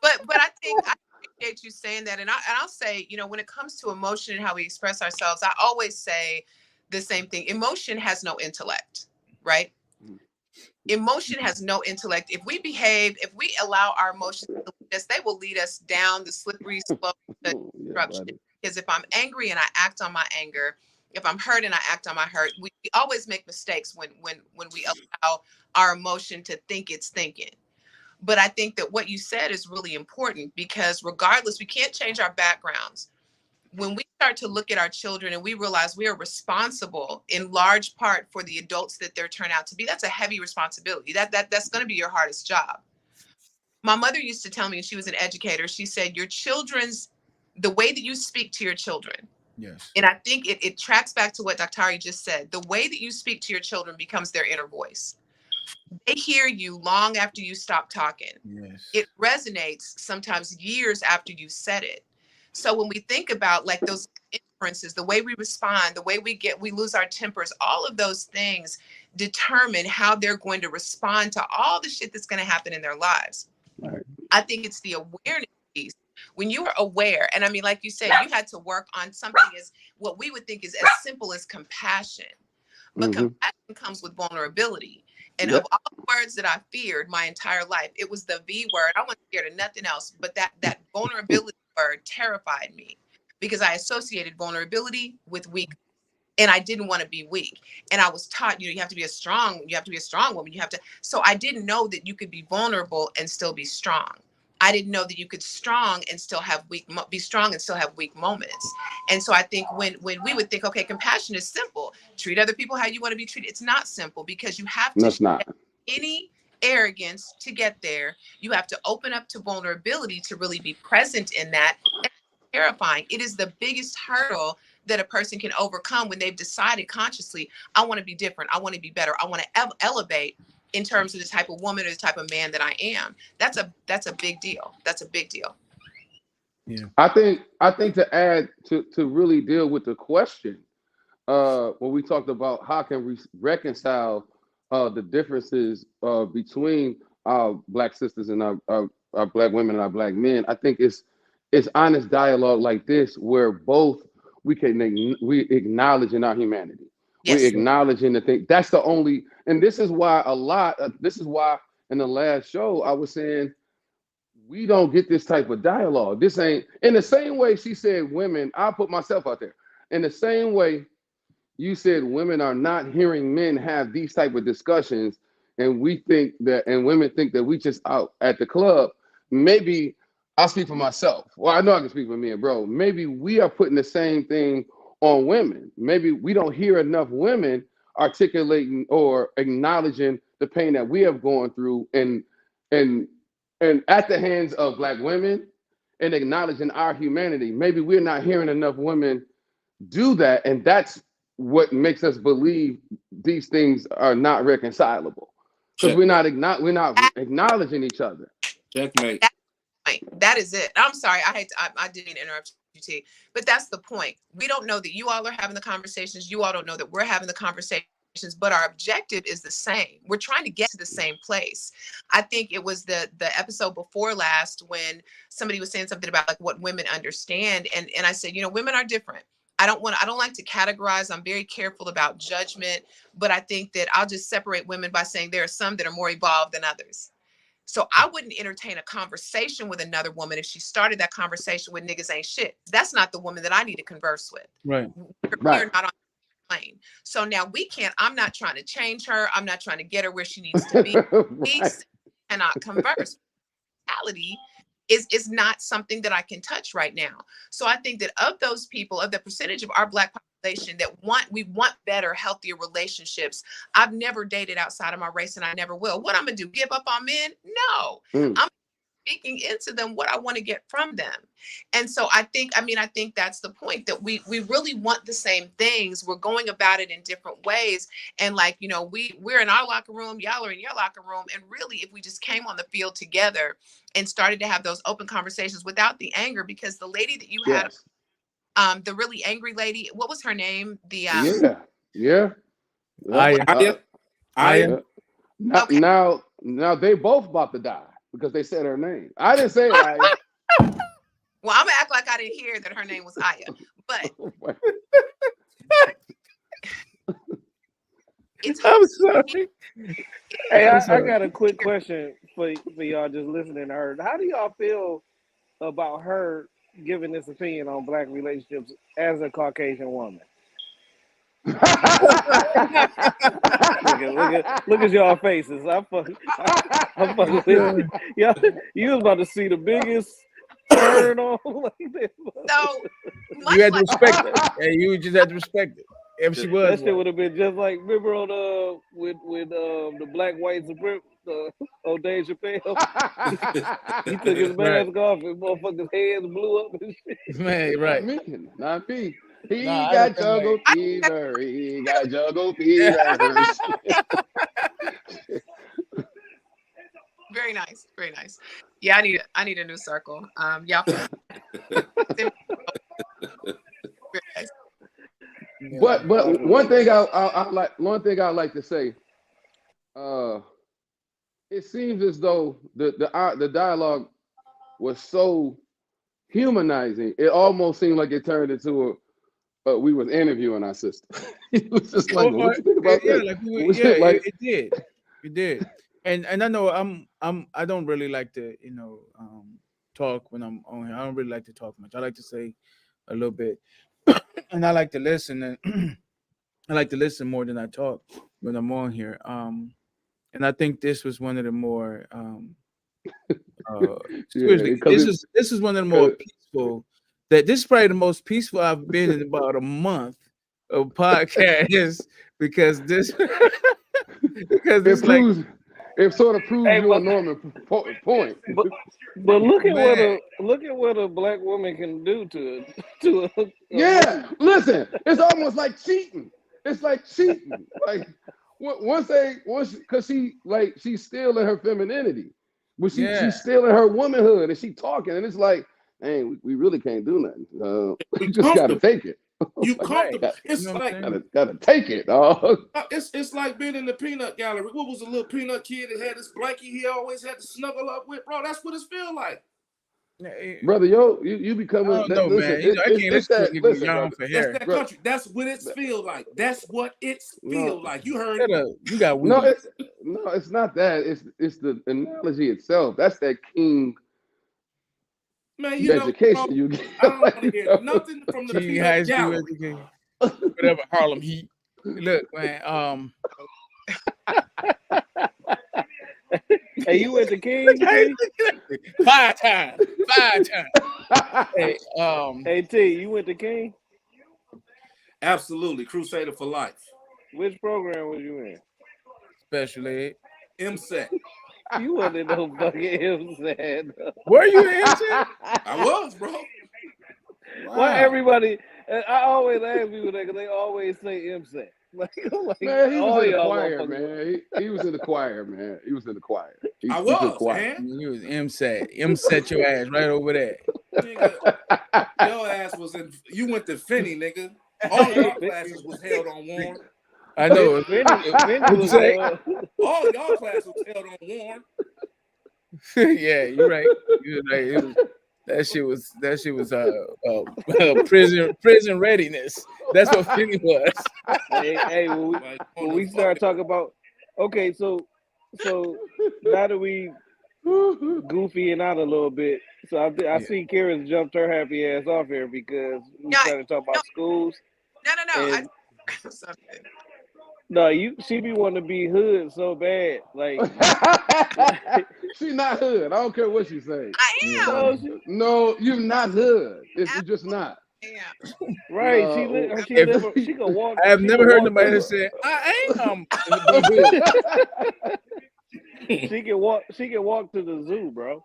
But I think I appreciate you saying that. And I'll say, you know, when it comes to emotion and how we express ourselves, I always say the same thing. Emotion has no intellect, right? Emotion has no intellect. If we allow our emotions to lead us, they will lead us down the slippery slope of destruction. Because if I'm angry and I act on my anger, if I'm hurt and I act on my hurt, we always make mistakes when we allow our emotion to think it's thinking. But I think that what you said is really important, because regardless, we can't change our backgrounds. When we start to look at our children and we realize we are responsible in large part for the adults that they're turned out to be, that's a heavy responsibility. That's going to be your hardest job. My mother used to tell me, and she was an educator, she said, the way that you speak to your children. Yes. And I think it tracks back to what Daktari just said. The way that you speak to your children becomes their inner voice. They hear you long after you stop talking. Yes. It resonates sometimes years after you said it. So when we think about like those inferences, the way we respond, the way we lose our tempers, all of those things determine how they're going to respond to all the shit that's going to happen in their lives. Right. I think it's the awareness piece. When you are aware, and I mean, like you said, you had to work on something as what we would think is as simple as compassion. But compassion comes with vulnerability. And of all the words that I feared my entire life, it was the V word. I wasn't scared of nothing else, but that vulnerability word terrified me, because I associated vulnerability with weakness, and I didn't want to be weak. And I was taught, you have to be a strong woman. So I didn't know that you could be vulnerable and still be strong. I didn't know that you could be strong and still have weak moments. And so I think when we would think, okay, compassion is simple, treat other people how you want to be treated. It's not simple, because you have to shed any arrogance to get there. You have to open up to vulnerability to really be present in that. It's terrifying. It is the biggest hurdle that a person can overcome when they've decided consciously, I want to be different. I want to be better. I want to elevate in terms of the type of woman or the type of man that I am. That's a big deal. That's a big deal. Yeah. I think to add to really deal with the question, when we talked about how can we reconcile the differences between our Black sisters and our Black women and our Black men, I think it's honest dialogue like this, where both we acknowledge in our humanity. Yes. We acknowledge in the thing. That's the only, and this is why in the last show I was saying, we don't get this type of dialogue. This ain't, in the same way she said women, I'll put myself out there. In the same way you said women are not hearing men have these type of discussions, and women think that we just out at the club. Maybe I'll speak for myself. Well, I know I can speak for me and bro. Maybe we are putting the same thing on women. Maybe we don't hear enough women articulating or acknowledging the pain that we have gone through and at the hands of Black women, and acknowledging our humanity. Maybe we're not hearing enough women do that, and that's what makes us believe these things are not reconcilable, because we're not acknowledging each other. Checkmate. That is it. I'm sorry. I didn't mean to interrupt you, T, but that's the point. We don't know that you all are having the conversations. You all don't know that we're having the conversations, but our objective is the same. We're trying to get to the same place. I think it was the episode before last when somebody was saying something about like what women understand. And I said, women are different. I don't like to categorize. I'm very careful about judgment, but I think that I'll just separate women by saying there are some that are more evolved than others. So I wouldn't entertain a conversation with another woman if she started that conversation with niggas ain't shit. That's not the woman that I need to converse with. Reality. We're not on the plane. So now I'm not trying to change her. I'm not trying to get her where she needs to be. We cannot converse. Reality is not something that I can touch right now. So I think that of those people, of the percentage of our Black population that we want better, healthier relationships, I've never dated outside of my race, and I never will. What I'm gonna do? Give up on men? No. I'm speaking into them what I want to get from them. And so I think that's the point, that we really want the same things. We're going about it in different ways. And we're in our locker room, y'all are in your locker room. And really, if we just came on the field together and started to have those open conversations without the anger, because the lady that you had, the really angry lady, what was her name? Aya. Now they both about to die because they said her name. I didn't say Aya. Well, I'm gonna act like I didn't hear that her name was Aya, but I'm sorry. Hey, I got a quick question for y'all just listening to her. How do y'all feel about her giving this opinion on Black relationships as a Caucasian woman? Look at y'all faces. I'm fucking with you. Y'all, you was about to see the biggest turn on like this. So You had to respect it. Yeah, you just had to respect it. If she was, That shit would have been just like, remember on with the black white supreme on Dave Chappelle. He took his mask off and motherfuckers' hands blew up and shit. man, right? Not me. He Nah, got jungle fever. He got jungle fever. very nice, very nice. Yeah, I need a new circle. Y'all. Very nice. But one thing I like to say, it seems as though the dialogue was so humanizing. It almost seemed like it turned into we was interviewing our sister. It was just like, what you think about that? Like, it did. And I know I don't really like to talk when I'm on here. I don't really like to talk much. I like to say a little bit, and I like to listen, and I like to listen more than I talk when I'm on here. And I think this was one of the more this is one of the more peaceful. This is probably the most peaceful I've been in about a month of podcasts because it sort of proves you a Norman point. But look at what a black woman can do to a yeah. Listen, it's almost like cheating. It's like cheating. Like because she's still in her femininity, but she's still in her womanhood, and she talking, and it's like, hey, we really can't do nothing. We just gotta take it. You comfortable? It's like gotta take it. It's like being in the peanut gallery. What was a little peanut kid that had this blankie he always had to snuggle up with, bro? That's what it feel like. Brother, you become I don't know, man. I can't listen for hair. That's that country. That's what it feel like. That's what it feel like. You heard you got no, it's not that. It's the analogy itself. That's that king. Man, you education know, you get. I don't want to hear nothing from the high peanut school gallery. education. Whatever, Harlem Heat. Look, man. Hey, you went to King? 5 times. Hey, hey T, you went to King? Absolutely, Crusader for Life. Which program was you in? Special ed. MSET. You wasn't in no fucking MSET. Were you in MSET? I was, bro. Wow. Why everybody? I always ask people that because they always say MSET. Like, man, he was in the choir, man. He was in the choir, man. He was in the choir. I was, man. You was MSET. MSET your ass right over there. Nigga, your ass was in. You went to Finney, nigga. All your classes was held on Warren. I know. All y'all classes was held on Warren. Yeah, you're right. It was, that shit was prison readiness. That's what Finney was. Hey, when we start talking about, okay, so now that we goofying out a little bit, so I see Karen jumped her happy ass off here because we started talking about schools. No. She be wanting to be hood so bad, like she's not hood. I don't care what she say. I am. No, you're not hood. You're just not. Yeah. Right. She can walk. I have never heard nobody say I am. She can walk to the zoo, bro.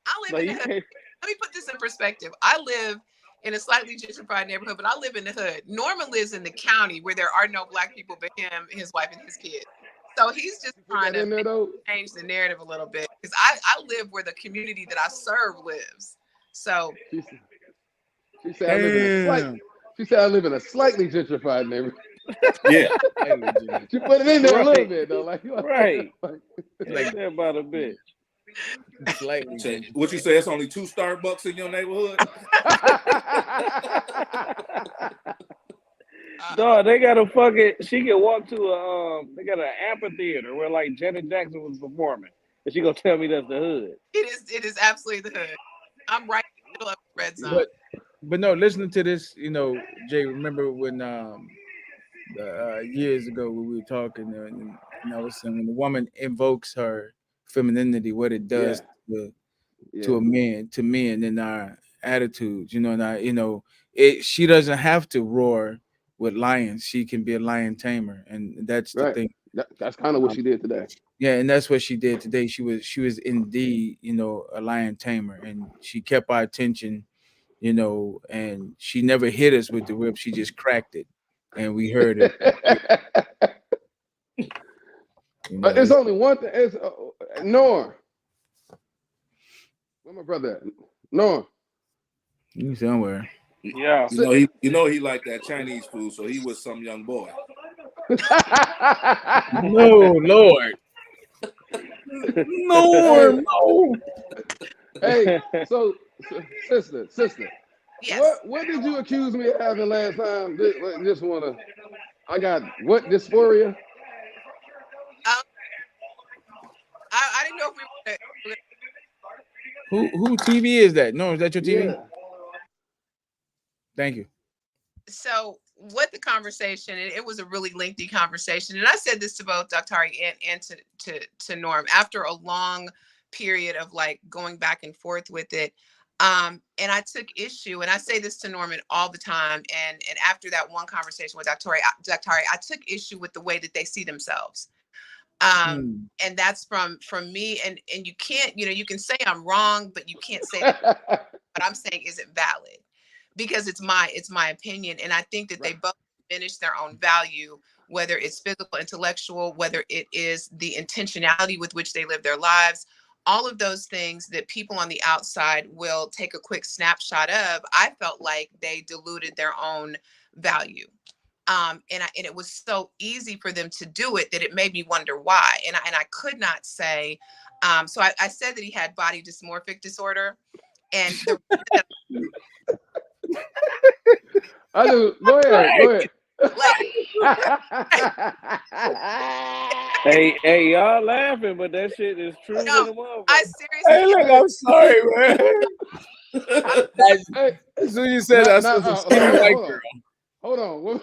I live in the hood. Let me put this in perspective. I live in a slightly gentrified neighborhood, but I live in the hood. Norman lives in the county where there are no black people but him, his wife, and his kids. So he's just trying to change the narrative a little bit because I live where the community that I serve lives. So she said I live in a slightly gentrified neighborhood. Yeah. She put it in there a little bit though, like that about a bitch. What you say? It's only 2 Starbucks in your neighborhood? No, they got a fucking. She can walk to they got an amphitheater where like Janet Jackson was performing, and she gonna tell me that's the hood. It is absolutely the hood. I'm right in the middle of the red zone. But no, listening to this, Jay. Remember when years ago when we were talking, and I was saying when the woman invokes her femininity, what it does to a man, to men, in our attitudes, and she doesn't have to roar with lions. She can be a lion tamer, and that's the thing. That's kind of what she did today. Yeah, and that's what she did today. She was indeed, a lion tamer, and she kept our attention, and she never hit us with the whip. She just cracked it, and we heard it. But it's only one thing. It's Norm. Where my brother at? Norm. You somewhere. Yeah. You know he liked that Chinese food, so he was some young boy. No, Lord. No. Hey, so sister. Yes. What did you accuse me of having last time? Just wanna. I got what dysphoria? I didn't know if we were. Who TV is that? No, is that your TV? Yeah. Thank you. So what the conversation, and it was a really lengthy conversation, and I said this to both Dr. and to Norm after a long period of like going back and forth with it. And I took issue, and I say this to Norman all the time. And after that one conversation with Dr. I took issue with the way that they see themselves. And that's from me. And you can't, you can say I'm wrong, but you can't say that what I'm saying isn't valid, because it's my opinion. And I think that they both diminish their own value, whether it's physical, intellectual, whether it is the intentionality with which they live their lives. All of those things that people on the outside will take a quick snapshot of, I felt like they diluted their own value. And it was so easy for them to do it that it made me wonder why. And I could not say, so I said that he had body dysmorphic disorder. And I do. Go ahead. Hey, y'all laughing, but that shit is true. No, I seriously. Hey, look, I'm sorry, man. As soon as you said that, I saw some skinny white girl. Hold on.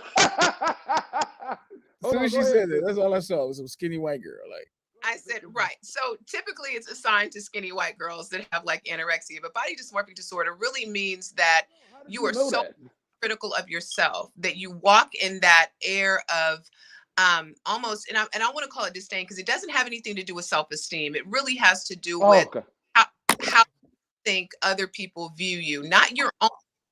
As soon as she said it, that's all I saw was some skinny white girl. Like I said, right. So typically it's assigned to skinny white girls that have like anorexia, but body dysmorphic disorder really means that you are so critical of yourself that you walk in that air of almost, and I want to call it disdain, because it doesn't have anything to do with self-esteem. It really has to do with how you think other people view you, not your own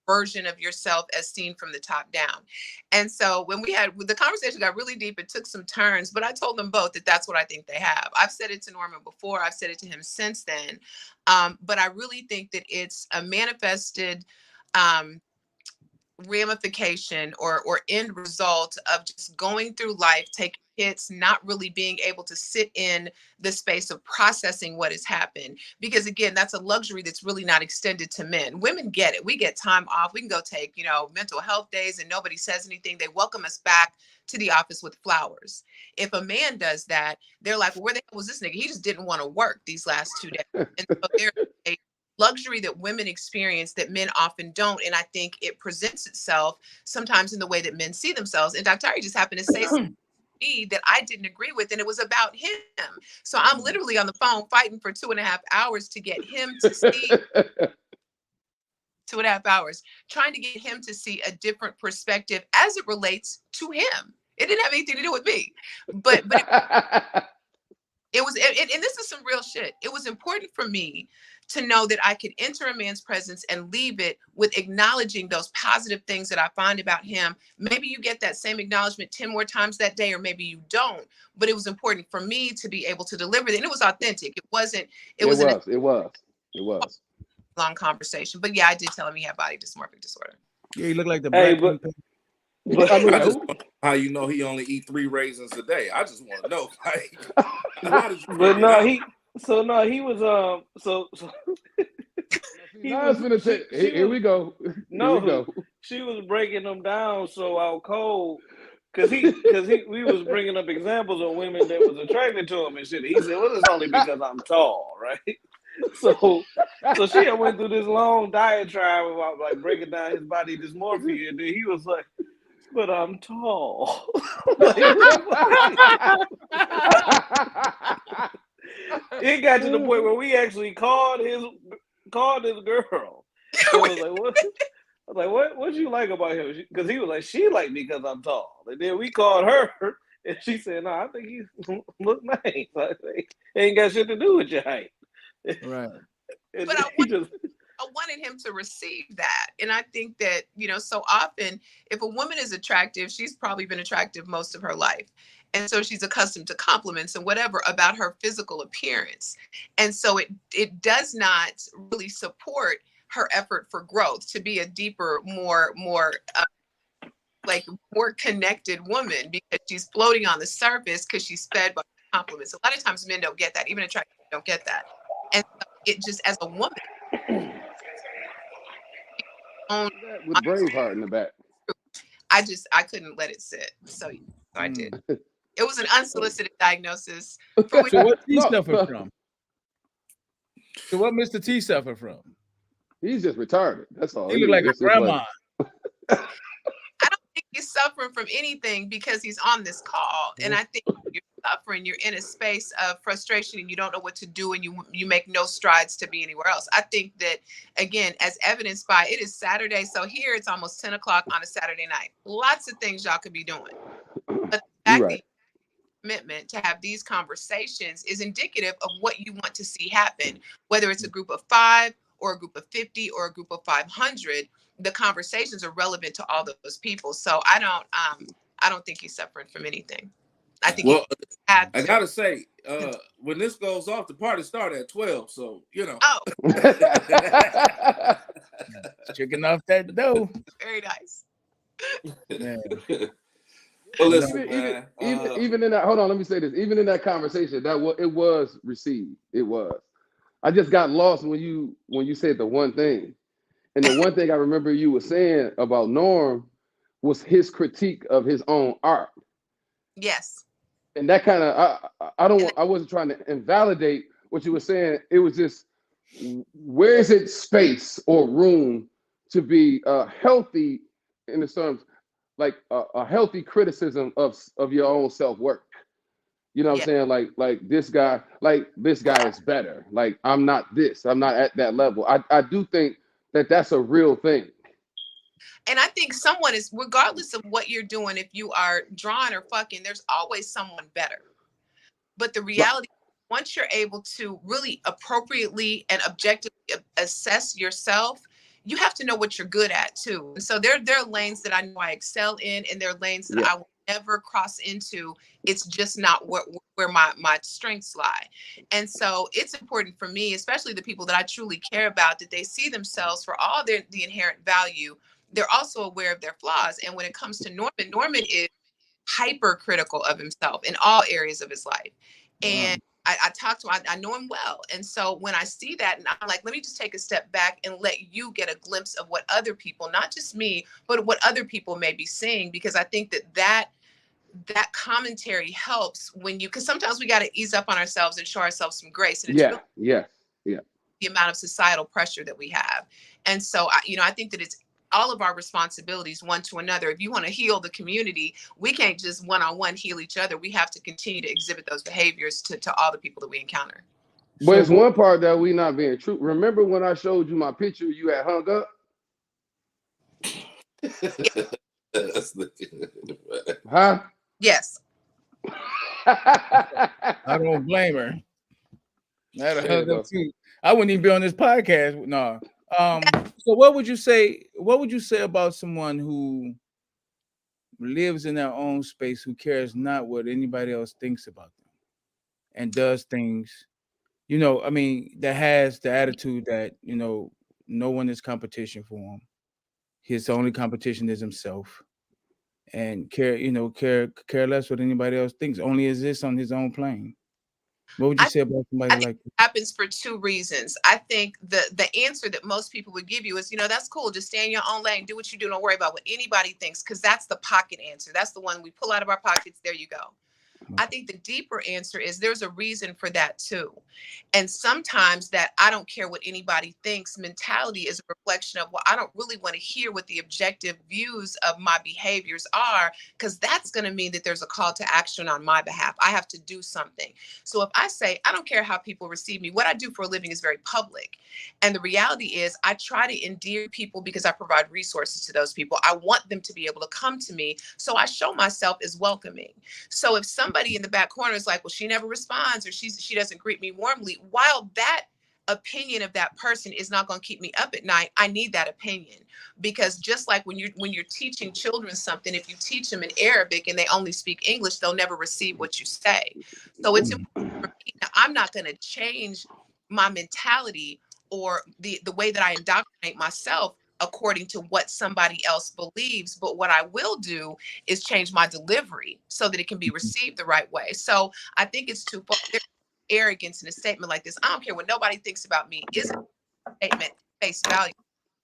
version of yourself as seen from the top down. And so when the conversation got really deep, it took some turns, but I told them both that that's what I think they have. I've said it to Norman before. I've said it to him since then. But I really think that it's a manifested ramification or end result of just going through life, taking hits, not really being able to sit in the space of processing what has happened. Because again, that's a luxury that's really not extended to men. Women get it. We get time off. We can go take, mental health days and nobody says anything. They welcome us back to the office with flowers. If a man does that, they're like, well, where the hell was this nigga? He just didn't want to work these last 2 days. And so there's a luxury that women experience that men often don't. And I think it presents itself sometimes in the way that men see themselves. And Dr. Ari just happened to say something to me that I didn't agree with, and it was about him. So I'm literally on the phone fighting for 2.5 hours to get him to see 2.5 hours, trying to get him to see a different perspective as it relates to him. It didn't have anything to do with me, but it was, and this is some real shit. It was important for me to know that I could enter a man's presence and leave it with acknowledging those positive things that I find about him. Maybe you get that same acknowledgement 10 more times that day, or maybe you don't, but it was important for me to be able to deliver it. And it was authentic. It was long conversation, but yeah, I did tell him he had body dysmorphic disorder. Yeah, you look like the black. I just want to know how you know he only eat 3 raisins a day. I just want to know. He was so here we go. She was breaking them down so out cold, because we was bringing up examples of women that was attracted to him and shit. He said, well, it's only because I'm tall, right? So she had went through this long diatribe about like breaking down his body dysmorphia, and then he was like, but I'm tall. It got to the point where we actually called his girl. And I was like, what? I was like, what you like about him? Because he was like, she liked me because I'm tall. And then we called her, and she said, no, I think he look nice. I think it ain't got shit to do with your height. Right. And But I I wanted him to receive that. And I think that, so often if a woman is attractive, she's probably been attractive most of her life. And so she's accustomed to compliments and whatever about her physical appearance. And so it does not really support her effort for growth to be a deeper, more connected woman, because she's floating on the surface because she's fed by compliments. A lot of times men don't get that. Even attractive men don't get that. And so it just, as a woman, with Braveheart in the back. I couldn't let it sit. So I did. It was an unsolicited diagnosis. For which So what T suffer from? So what Mr. T suffer from? He's just retarded. That's all. He look like a grandma. I don't think he's suffering from anything because he's on this call. And I think you're suffering. You're in a space of frustration and you don't know what to do, and you make no strides to be anywhere else. I think that, again, as evidenced by, it is Saturday. So here it's almost 10 o'clock on a Saturday night. Lots of things y'all could be doing. But the fact that commitment to have these conversations is indicative of what you want to see happen, whether it's a group of 5 or a group of 50 or a group of 500. The conversations are relevant to all those people. So I don't think he's suffering from anything. I think I gotta say, when this goes off, the party started at 12. So Checking off that dough. Very nice. Well, listen, even in that, hold on, let me say this. Even in that conversation, it was received. It was. I just got lost when you said the one thing, and the one thing I remember you were saying about Norm was his critique of his own art. Yes. And that kind of I wasn't trying to invalidate what you were saying. It was just, where is it space or room to be healthy in the terms, like a healthy criticism of your own self-work. You know what I'm saying? Like this guy is better. Like I'm not at that level. I do think that's a real thing. And I think someone is, regardless of what you're doing, if you are drawing or fucking, there's always someone better. But the reality, once you're able to really appropriately and objectively assess yourself, you have to know what you're good at too. And so there are lanes that I know I excel in, and there are lanes that I will never cross into. It's just not where my strengths lie. And so it's important for me, especially the people that I truly care about, that they see themselves for all the inherent value. They're also aware of their flaws. And when it comes to Norman is hypercritical of himself in all areas of his life. And I talk to him, I know him well. And so when I see that, and I'm like, let me just take a step back and let you get a glimpse of what other people, not just me, but what other people may be seeing, because I think that commentary helps because sometimes we got to ease up on ourselves and show ourselves some grace. And it's the amount of societal pressure that we have. And so, I think that it's all of our responsibilities one to another. If you want to heal the community, we can't just one-on-one heal each other. We have to continue to exhibit those behaviors to all the people that we encounter. But it's one part that we not being true. Remember when I showed you my picture, you had hung up? Huh? Yes. I don't blame her. I wouldn't even be on this podcast. No. So what would you say about someone who lives in their own space, who cares not what anybody else thinks about them and does things, that has the attitude that, no one is competition for him. His only competition is himself, and care less what anybody else thinks, only exists on his own plane. What would you say about somebody like that? It happens for two reasons. I think the answer that most people would give you is, that's cool. Just stay in your own lane. Do what you do. Don't worry about what anybody thinks, because that's the pocket answer. That's the one we pull out of our pockets. There you go. I think the deeper answer is there's a reason for that too. And sometimes that I don't care what anybody thinks mentality is a reflection of, well, I don't really want to hear what the objective views of my behaviors are, because that's going to mean that there's a call to action on my behalf. I have to do something. So if I say, I don't care how people receive me, what I do for a living is very public. And the reality is I try to endear people because I provide resources to those people. I want them to be able to come to me. So I show myself as welcoming. So if somebody in the back corner is like, well, she never responds, or she doesn't greet me warmly, while that opinion of that person is not going to keep me up at night, I need that opinion. Because just like when you're teaching children something, if you teach them in Arabic and they only speak English, they'll never receive what you say. So it's important for me. Now, I'm not going to change my mentality or the way that I indoctrinate myself according to what somebody else believes. But what I will do is change my delivery so that it can be received the right way. So I think it's twofold. There's arrogance in a statement like this. I don't care what nobody thinks about me. Is a statement face value.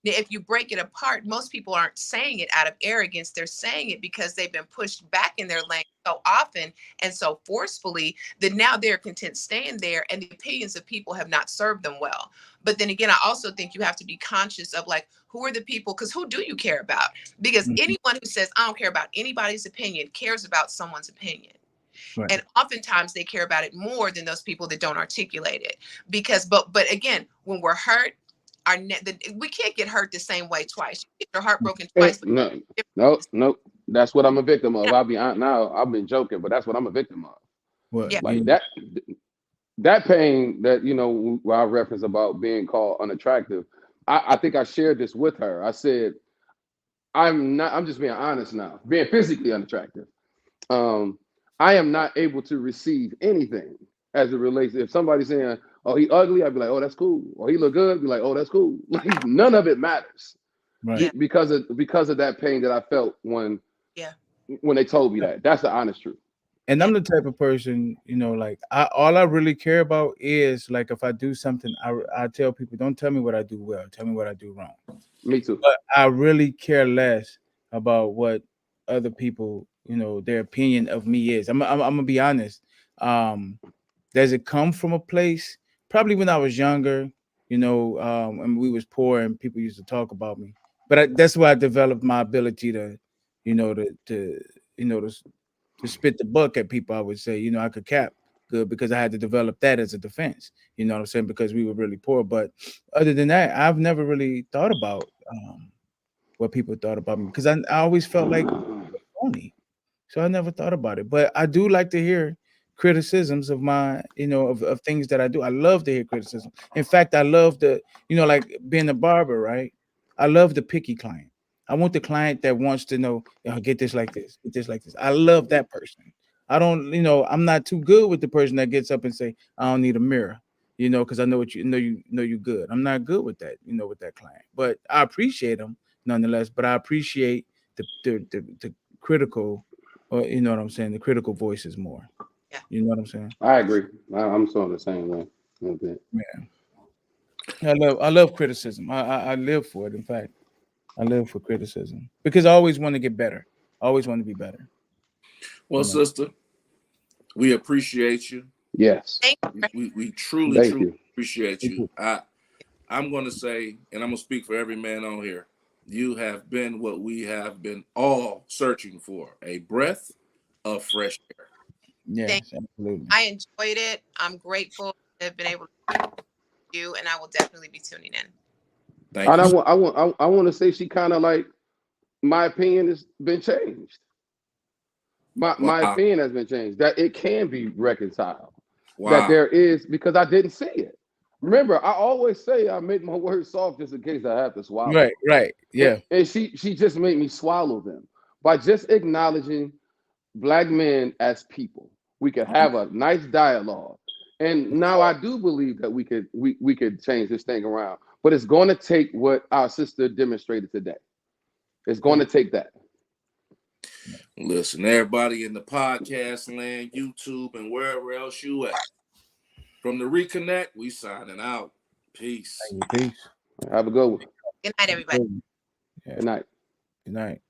If you break it apart, most people aren't saying it out of arrogance. They're saying it because they've been pushed back in their lane so often and so forcefully that now they're content staying there, and the opinions of people have not served them well. But then again, I also think you have to be conscious of, like, who are the people? Because who do you care about? Because anyone who says, I don't care about anybody's opinion, cares about someone's opinion. Right. And oftentimes they care about it more than those people that don't articulate it. Because, but again, when we're hurt, we can't get hurt the same way twice. You get your heart broken twice. No. That's what I'm a victim of. I'll be honest now. I've been joking, but that's what I'm a victim of. What? Yeah. Like that pain that, you know, I reference about being called unattractive. I think I shared this with her. I said, I'm just being honest now, being physically unattractive. I am not able to receive anything as it relates to, if somebody's saying, oh, he ugly, I'd be like, oh, that's cool. Or he look good, I'd be like, oh, that's cool. Like, none of it matters. Right. Because of that pain that I felt when they told me that. That's the honest truth. And I'm the type of person, you know, like all I really care about is, like, if I do something, I tell people, don't tell me what I do well, tell me what I do wrong. Me too. But I really care less about what other people, you know, their opinion of me is. I'm gonna be honest. Does it come from a place? Probably when I was younger, you know, and we was poor and people used to talk about me. But that's why I developed my ability to, you know, to spit the buck at people. I would say, you know, I could cap good because I had to develop that as a defense. You know what I'm saying? Because we were really poor. But other than that, I've never really thought about what people thought about me, because I always felt like phony. So I never thought about it. But I do like to hear criticisms of my, you know, of things that I do. I love to hear criticism. In fact, I love the, you know, like being a barber, right? I love the picky client. I want the client that wants to know, get this like this, get this like this. I love that person. I don't, you know, I'm not too good with the person that gets up and say, I don't need a mirror, you know, because I know what you know, you're good. I'm not good with that, you know, with that client. But I appreciate them nonetheless. But I appreciate the critical, or, you know what I'm saying, the critical voices more. Yeah. You know what I'm saying? I agree. I'm sort of the same way. Okay. Yeah. I love criticism. I live for it. In fact, I live for criticism because I always want to get better. I always want to be better. Well, sister, we appreciate you. Yes. We truly appreciate you. I'm going to say, and I'm going to speak for every man on here, you have been what we have been all searching for, a breath of fresh air. Yes, absolutely. I enjoyed it. I'm grateful to have been able to meet you, and I will definitely be tuning in. Thank you. I want to say she kind of like, my opinion has been changed. My opinion has been changed, that it can be reconciled. Wow. That there is, because I didn't see it. Remember, I always say I make my words soft just in case I have to swallow. Right. Yeah. And she just made me swallow them by just acknowledging Black men as people. We could have a nice dialogue. And now I do believe that we could change this thing around. But it's going to take what our sister demonstrated today. It's going to take that. Listen, everybody in the podcast land, YouTube, and wherever else you at. From the Reconnect, we signing out. Peace. Peace. Have a good one. Good night, everybody. Good night. Good night.